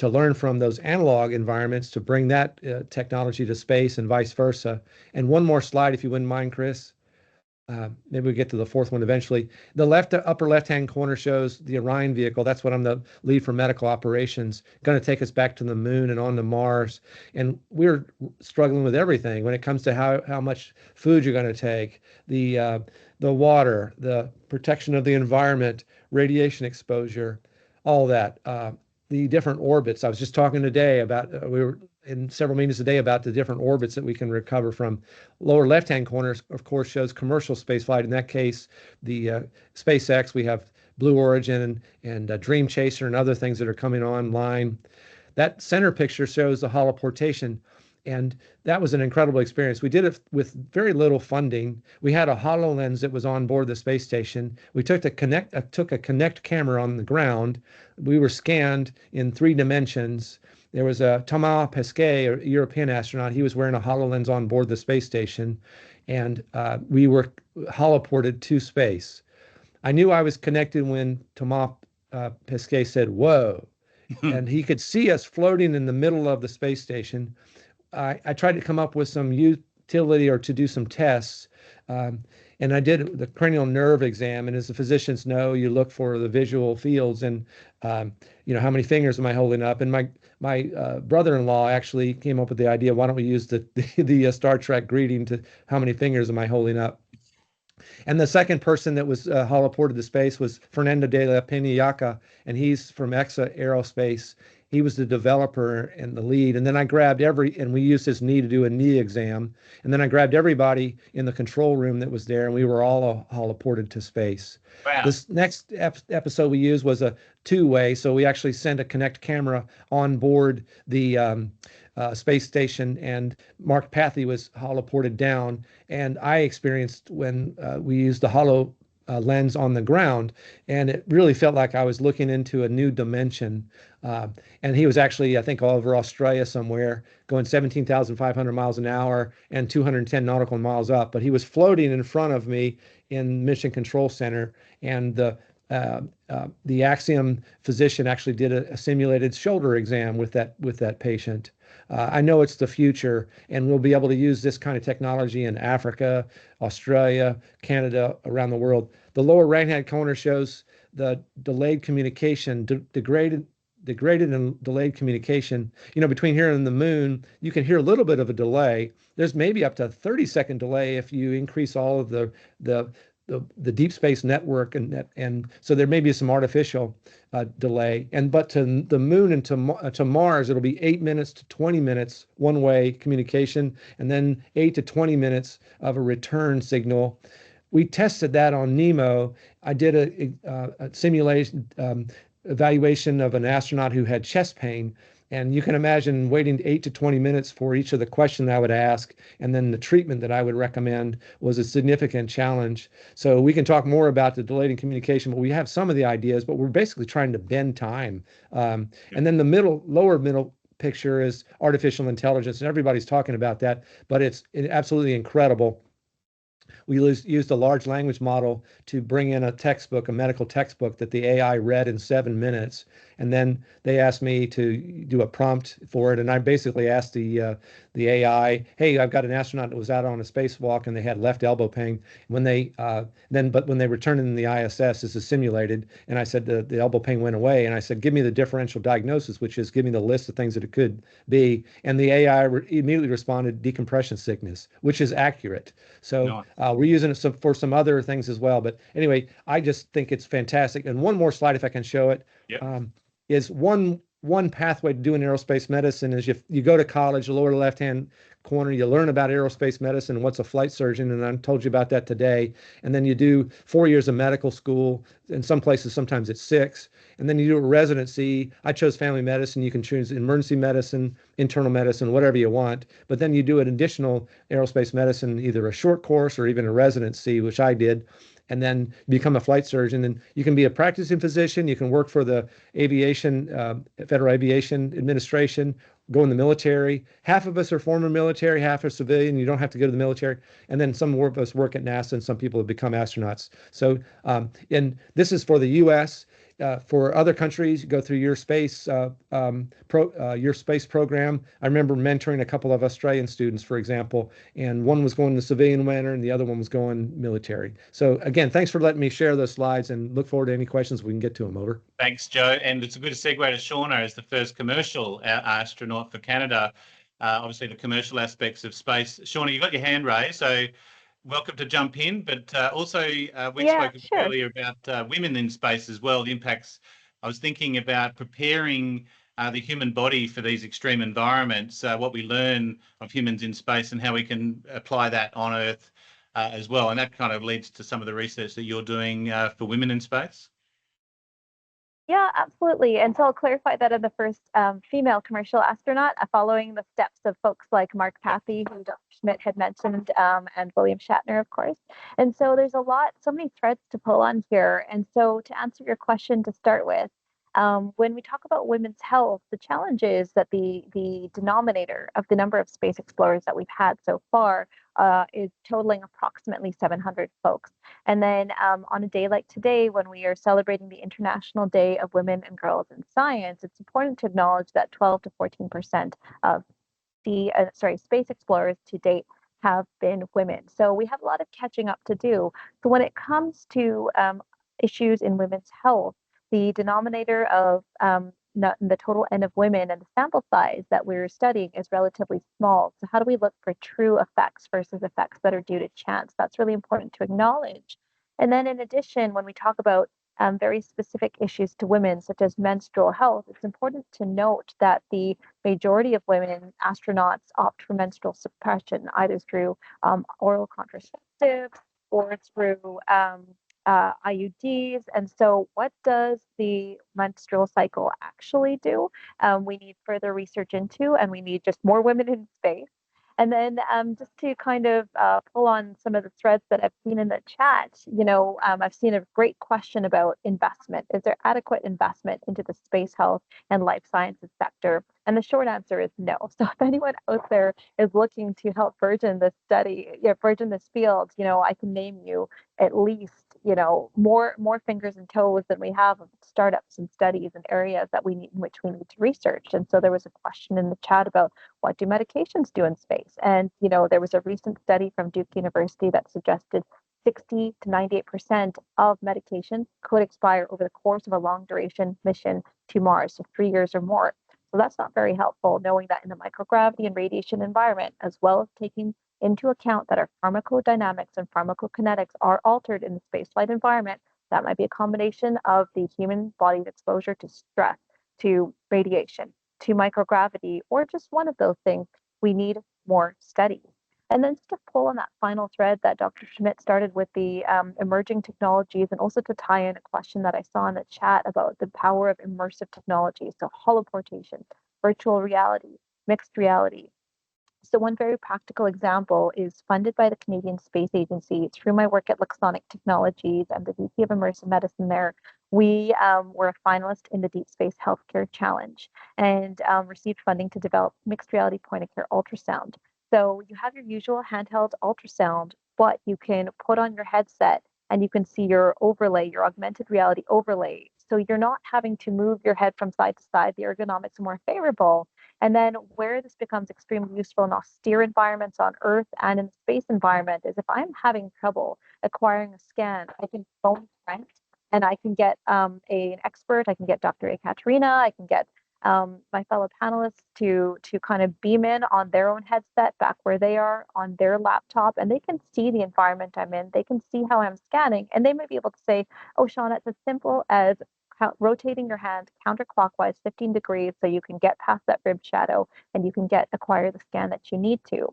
learn from those analog environments to bring that technology to space and vice versa. And one more slide, if you wouldn't mind, Chris. maybe we get to the fourth one eventually. The upper left-hand corner shows the Orion vehicle. That's what I'm the lead for medical operations, going to take us back to the moon and on to Mars. And we're struggling with everything when it comes to how much food you're going to take, the water, the protection of the environment, radiation exposure, all that. The different orbits. I was just talking today about, we were in several meetings today about the different orbits that we can recover from. Lower left-hand corner, of course, shows commercial spaceflight. In that case, the SpaceX, we have Blue Origin and Dream Chaser and other things that are coming online. That center picture shows the holoportation. And that was an incredible experience. We did it with very little funding. We had a HoloLens that was on board the space station. We took a Connect camera on the ground. We were scanned in 3 dimensions. There was a Thomas Pesquet, a European astronaut. He was wearing a HoloLens on board the space station, and we were holoported to space. I knew I was connected when Thomas Pesquet said, "Whoa," and he could see us floating in the middle of the space station. I tried to come up with some utility or to do some tests. And I did the cranial nerve exam. And as the physicians know, you look for the visual fields and, how many fingers am I holding up? And my brother-in-law actually came up with the idea, why don't we use the Star Trek greeting to how many fingers am I holding up? And the second person that was holoported to space was Fernando de la Peña, and he's from EXA Aerospace. He was the developer and the lead. And then I grabbed and we used his knee to do a knee exam. And then I grabbed everybody in the control room that was there, and we were all holoported to space. Wow. This next episode we used was a 2-way. So we actually sent a Connect camera on board the space station, and Mark Pathy was holoported down. And I experienced when we used the lens on the ground, and it really felt like I was looking into a new dimension. And he was actually, I think, all over Australia somewhere, going 17,500 miles an hour and 210 nautical miles up. But he was floating in front of me in Mission Control Center, and the Axiom physician actually did a simulated shoulder exam with that patient. I know it's the future, and we'll be able to use this kind of technology in Africa, Australia, Canada, around the world. The lower right-hand corner shows the delayed communication, degraded and delayed communication. Between here and the moon, you can hear a little bit of a delay. There's maybe up to a 30-second delay if you increase all of the deep space network, and so there may be some artificial delay. But to the moon and to Mars, it'll be 8 minutes to 20 minutes one-way communication, and then 8 to 20 minutes of a return signal. We tested that on Nemo. I did a simulation evaluation of an astronaut who had chest pain. And you can imagine waiting 8 to 20 minutes for each of the questions I would ask, and then the treatment that I would recommend was a significant challenge. So we can talk more about the delayed in communication, but we have some of the ideas, but we're basically trying to bend time. And then the lower middle picture is artificial intelligence, and everybody's talking about that, but it's absolutely incredible. We used a large language model to bring in a medical textbook that the AI read in 7 minutes. And then they asked me to do a prompt for it. And I basically asked the AI, hey, I've got an astronaut that was out on a spacewalk and they had left elbow pain. When they returned in the ISS, this is simulated. And I said the elbow pain went away. And I said, give me the differential diagnosis, which is give me the list of things that it could be. And the AI immediately responded, decompression sickness, which is accurate. So we're using it for some other things as well. But anyway, I just think it's fantastic. And one more slide, if I can show it. Yep. Is one pathway to doing aerospace medicine is you go to college, the lower left-hand corner, you learn about aerospace medicine and what's a flight surgeon, and I told you about that today. And then you do 4 years of medical school. In some places, sometimes it's 6. And then you do a residency. I chose family medicine. You can choose emergency medicine, internal medicine, whatever you want. But then you do an additional aerospace medicine, either a short course or even a residency, which I did. And then become a flight surgeon, and you can be a practicing physician. You can work for the Federal Aviation Administration, go in the military. Half of us are former military, half are civilian. You don't have to go to the military. And then some of us work at NASA, and some people have become astronauts. So, and this is for the U.S. for other countries, go through your space your space program. I remember mentoring a couple of Australian students, for example, and one was going the civilian manner and the other one was going military. So again, thanks for letting me share those slides, and look forward to any questions we can get to them. Over. Thanks, Joe. And it's a good segue to Shauna as the first commercial astronaut for Canada. Obviously, the commercial aspects of space. Shauna, you got your hand raised, so welcome to jump in. But also, we spoke earlier about women in space as well, the impacts. I was thinking about preparing the human body for these extreme environments, what we learn of humans in space and how we can apply that on Earth as well. And that kind of leads to some of the research that you're doing for women in space. Yeah, absolutely. And so I'll clarify that I'm the first female commercial astronaut, following the steps of folks like Mark Pathy, who Dr. Schmidt had mentioned, and William Shatner, of course. And so there's so many threads to pull on here. And so to answer your question to start with, when we talk about women's health, the challenge is that the denominator of the number of space explorers that we've had so far is totaling approximately 700 folks. And then on a day like today, when we are celebrating the International Day of Women and Girls in Science, it's important to acknowledge that 12 to 14% of space explorers to date have been women. So we have a lot of catching up to do. So when it comes to issues in women's health, the denominator of the total N of women and the sample size that we're studying is relatively small. So how do we look for true effects versus effects that are due to chance? That's really important to acknowledge. And then in addition, when we talk about very specific issues to women, such as menstrual health, it's important to note that the majority of women astronauts opt for menstrual suppression, either through oral contraceptives or through IUDs. And so what does the menstrual cycle actually do? We need further research into, and we need just more women in space. And then just to kind of pull on some of the threads that I've seen in the chat, I've seen a great question about investment. Is there adequate investment into the space health and life sciences sector? And the short answer is no. So if anyone out there is looking to help burgeon this burgeon this field, I can name you at least, more fingers and toes than we have of startups and studies and areas in which we need to research. And so there was a question in the chat about what do medications do in space? And, there was a recent study from Duke University that suggested 60 to 98% of medications could expire over the course of a long duration mission to Mars, so 3 years or more. So that's not very helpful, knowing that in the microgravity and radiation environment, as well as taking into account that our pharmacodynamics and pharmacokinetics are altered in the spaceflight environment. That might be a combination of the human body's exposure to stress, to radiation, to microgravity, or just one of those things. We need more studies. And then just to pull on that final thread that Dr. Schmidt started with the emerging technologies, and also to tie in a question that I saw in the chat about the power of immersive technology, so holoportation, virtual reality, mixed reality. So one very practical example is funded by the Canadian Space Agency through my work at Luxonic Technologies. I'm the VP of Immersive Medicine there. We were a finalist in the Deep Space Healthcare Challenge and received funding to develop mixed reality point-of-care ultrasound. So you have your usual handheld ultrasound, but you can put on your headset and you can see your overlay, your augmented reality overlay. So you're not having to move your head from side to side. The ergonomics are more favorable. And then where this becomes extremely useful in austere environments on Earth and in the space environment is if I'm having trouble acquiring a scan, I can phone a friend and I can get an expert. I can get Dr. Ekaterina. I can get my fellow panelists to kind of beam in on their own headset back where they are on their laptop, and they can see the environment I'm in. They can see how I'm scanning, and they might be able to say, oh, Shauna, it's as simple as rotating your hand counterclockwise 15 degrees so you can get past that rib shadow and you can acquire the scan that you need to.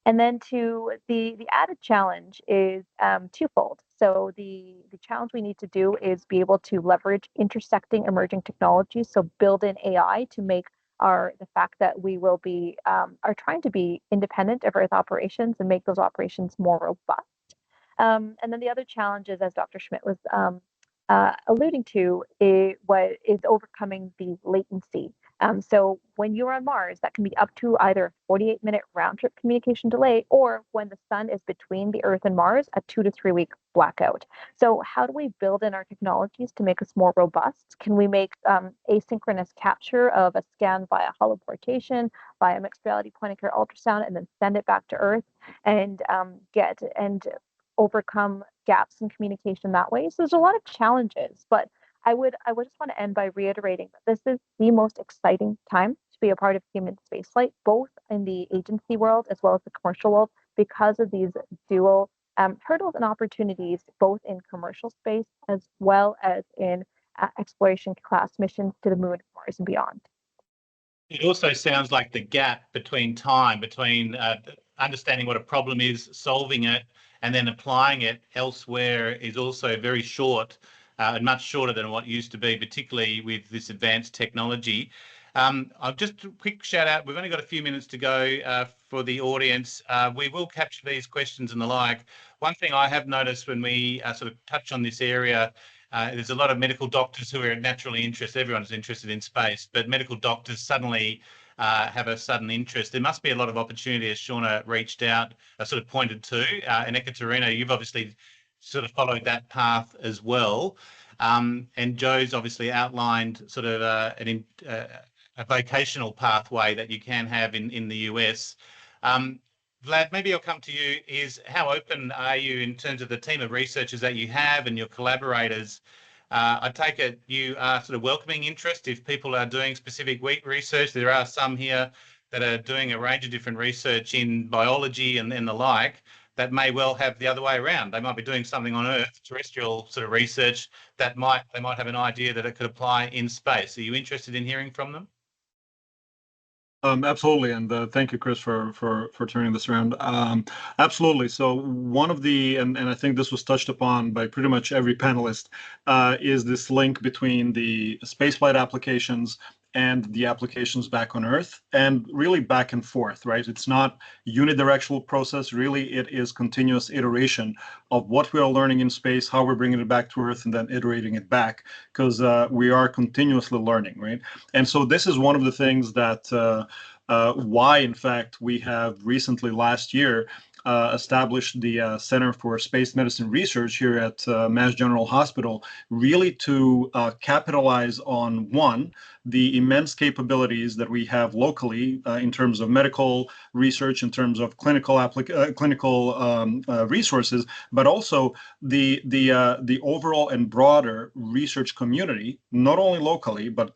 And then the added challenge is twofold. So the challenge we need to do is be able to leverage intersecting emerging technologies. So build in AI to make the fact that we will be are trying to be independent of Earth operations and make those operations more robust. And then the other challenge is, as Dr. Schmidt was alluding to, is overcoming the latency So when you're on Mars, that can be up to either a 48-minute round trip communication delay, or when the sun is between the Earth and Mars, a 2 to 3 week blackout. So how do we build in our technologies to make us more robust? Can we make asynchronous capture of a scan via holoportation, via mixed reality point of care ultrasound, and then send it back to Earth and overcome gaps in communication that way? So there's a lot of challenges, but I would just want to end by reiterating that this is the most exciting time to be a part of human spaceflight, both in the agency world as well as the commercial world, because of these dual hurdles and opportunities, both in commercial space as well as in exploration class missions to the moon, Mars, and beyond. It also sounds like the gap between understanding what a problem is, solving it, and then applying it elsewhere is also very short, and much shorter than what used to be, particularly with this advanced technology. I'll just a quick shout out. We've only got a few minutes to go for the audience. We will capture these questions and the like. One thing I have noticed when we sort of touch on this area, there's a lot of medical doctors who are naturally interested. Everyone's interested in space, but medical doctors suddenly have a sudden interest. There must be a lot of opportunity, as Shauna reached out, sort of pointed to. And Ekaterina, you've obviously sort of followed that path as well. And Joe's obviously outlined sort of a vocational pathway that you can have in the US. Vlad, maybe I'll come to you. How open are you in terms of the team of researchers that you have and your collaborators? I take it you are sort of welcoming interest if people are doing specific research. There are some here that are doing a range of different research in biology and the like that may well have the other way around. They might be doing something on Earth, terrestrial sort of research that they might have an idea that it could apply in space. Are you interested in hearing from them? Absolutely, and thank you, Chris, for turning this around. Absolutely. So one of the, and I think this was touched upon by pretty much every panelist, is this link between the spaceflight applications and the applications back on Earth, and really back and forth, right? It's not unidirectional process. Really, it is continuous iteration of what we are learning in space, how we're bringing it back to Earth, and then iterating it back, because we are continuously learning, right? And so this is one of the things that why, in fact, we have recently last year established the Center for Space Medicine Research here at Mass General Hospital, really to capitalize on, one, the immense capabilities that we have locally in terms of medical research, in terms of clinical resources, but also the overall and broader research community, not only locally, but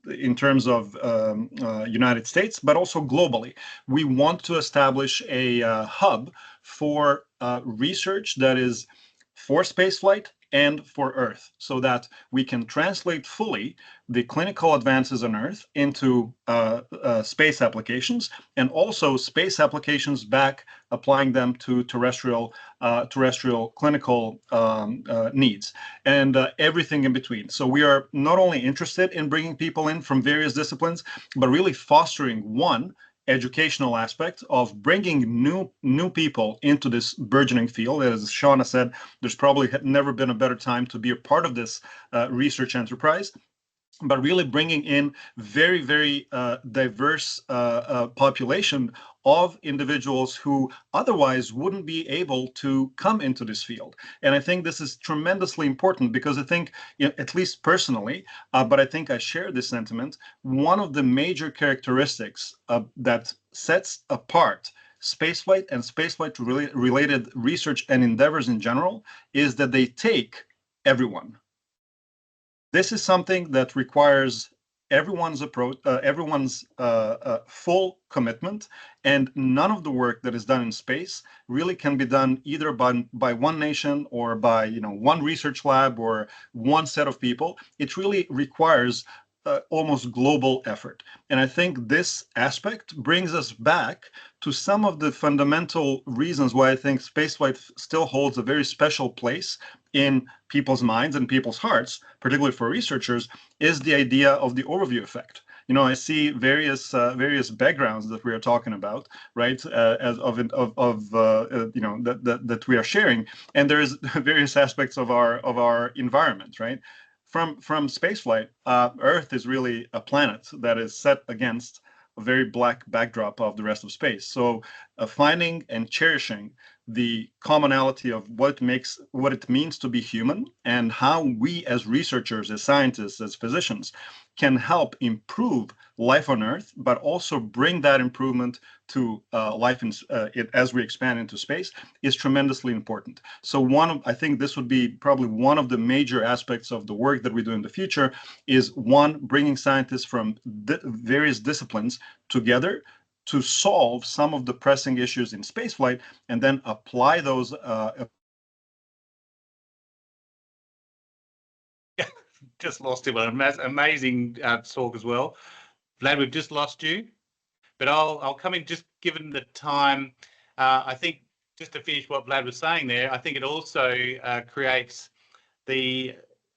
in terms of United States, but also globally. We want to establish a hub for research that is for spaceflight and for Earth, so that we can translate fully the clinical advances on Earth into space applications, and also space applications back, applying them to terrestrial clinical needs, and everything in between. So we are not only interested in bringing people in from various disciplines, but really fostering, one, educational aspect of bringing new people into this burgeoning field. As Shauna said, there's probably never been a better time to be a part of this research enterprise, but really bringing in very, very diverse population of individuals who otherwise wouldn't be able to come into this field. And I think this is tremendously important, because I think, at least personally, but I think I share this sentiment, one of the major characteristics that sets apart spaceflight and spaceflight-related research and endeavors in general is that they take everyone. This is something that requires everyone's approach, everyone's full commitment, and none of the work that is done in space really can be done either by one nation or by one research lab or one set of people. It really requires almost global effort. And I think this aspect brings us back to some of the fundamental reasons why I think spaceflight still holds a very special place in people's minds and people's hearts, particularly for researchers, is the idea of the overview effect. I see various backgrounds that we are talking about, right? That we are sharing, and there is various aspects of our environment, right? from spaceflight, Earth is really a planet that is set against a very black backdrop of the rest of space. So finding and cherishing the commonality of what it means to be human, and how we as researchers, as scientists, as physicians, can help improve life on Earth, but also bring that improvement to life as we expand into space, is tremendously important. So I think this would be probably one of the major aspects of the work that we do in the future, is one, bringing scientists from various disciplines together to solve some of the pressing issues in spaceflight, and then apply those. Just lost him. An amazing talk as well. Vlad, we've just lost you, but I'll come in just given the time. I think just to finish what Vlad was saying there, I think it also creates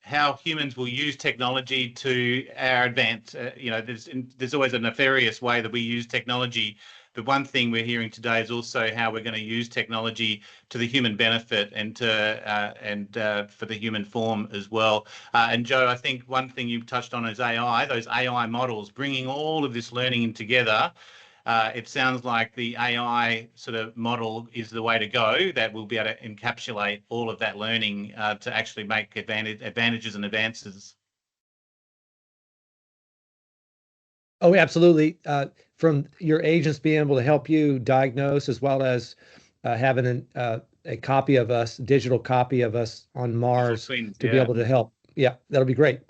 how humans will use technology to our advance. There's always a nefarious way that we use technology. But one thing we're hearing today is also how we're going to use technology to the human benefit and for the human form as well. And Joe, I think one thing you've touched on is AI. Those AI models, bringing all of this learning in together. It sounds like the AI sort of model is the way to go. That will be able to encapsulate all of that learning to actually make advantages and advances. Oh, absolutely. From your agents being able to help you diagnose, as well as having a copy of us, digital copy of us on Mars twins, to be able to help. Yeah, that'll be great.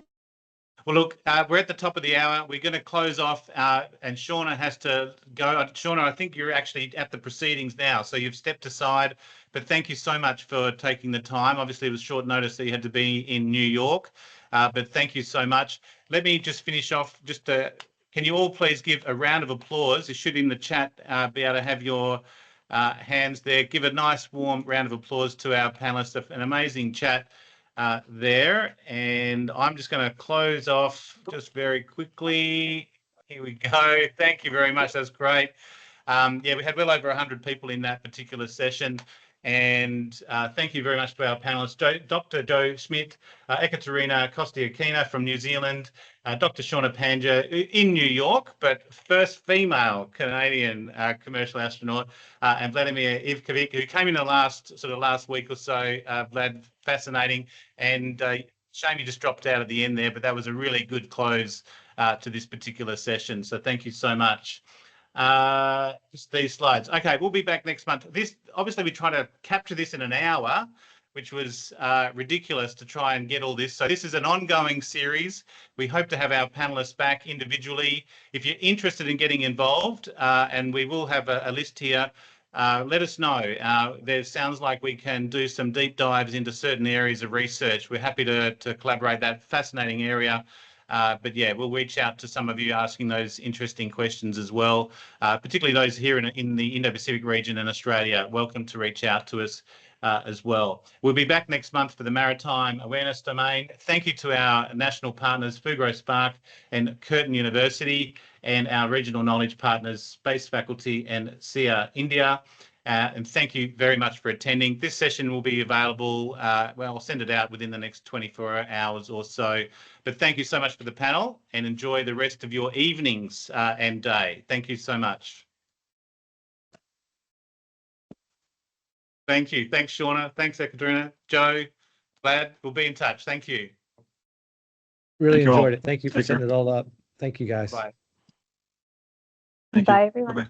Well, look, we're at the top of the hour. We're going to close off, and Shauna has to go. Shauna, I think you're actually at the proceedings now, so you've stepped aside. But thank you so much for taking the time. Obviously, it was short notice that you had to be in New York, but thank you so much. Let me just finish off. Can you all please give a round of applause? You should in the chat be able to have your hands there. Give a nice warm round of applause to our panelists. An amazing chat there. And I'm just going to close off just very quickly. Here we go. Thank you very much. That's great. Yeah, we had well over 100 people in that particular session. And thank you very much to our panelists, Dr. Joe Schmidt, Ekaterina Kostiakina from New Zealand, Dr. Shauna Panja in New York, but first female Canadian commercial astronaut, and Vladimir Ivkovic, who came in the last week or so. Vlad, fascinating, and shame you just dropped out at the end there, but that was a really good close to this particular session. So thank you so much. Just these slides. Okay, we'll be back next month. Obviously we try to capture this in an hour, which was ridiculous to try and get all this. So this is an ongoing series. We hope to have our panelists back individually. If you're interested in getting involved, and we will have a list here, let us know. There sounds like we can do some deep dives into certain areas of research. We're happy to collaborate that fascinating area. But yeah, we'll reach out to some of you asking those interesting questions as well, particularly those here in the Indo-Pacific region in Australia. Welcome to reach out to us as well. We'll be back next month for the Maritime Awareness Domain. Thank you to our national partners, Fugro Spark and Curtin University, and our regional knowledge partners, Space Faculty and SIA India. And thank you very much for attending. This session will be available, I'll send it out within the next 24 hours or so. But thank you so much for the panel, and enjoy the rest of your evenings and day. Thank you so much. Thank you. Thanks, Shauna. Thanks, Ekaterina. Joe, Vlad, we'll be in touch. Thank you. Really enjoyed it. Thank you for setting it all up. Thank you, guys. Bye. Thank you. Bye, everyone. Bye-bye.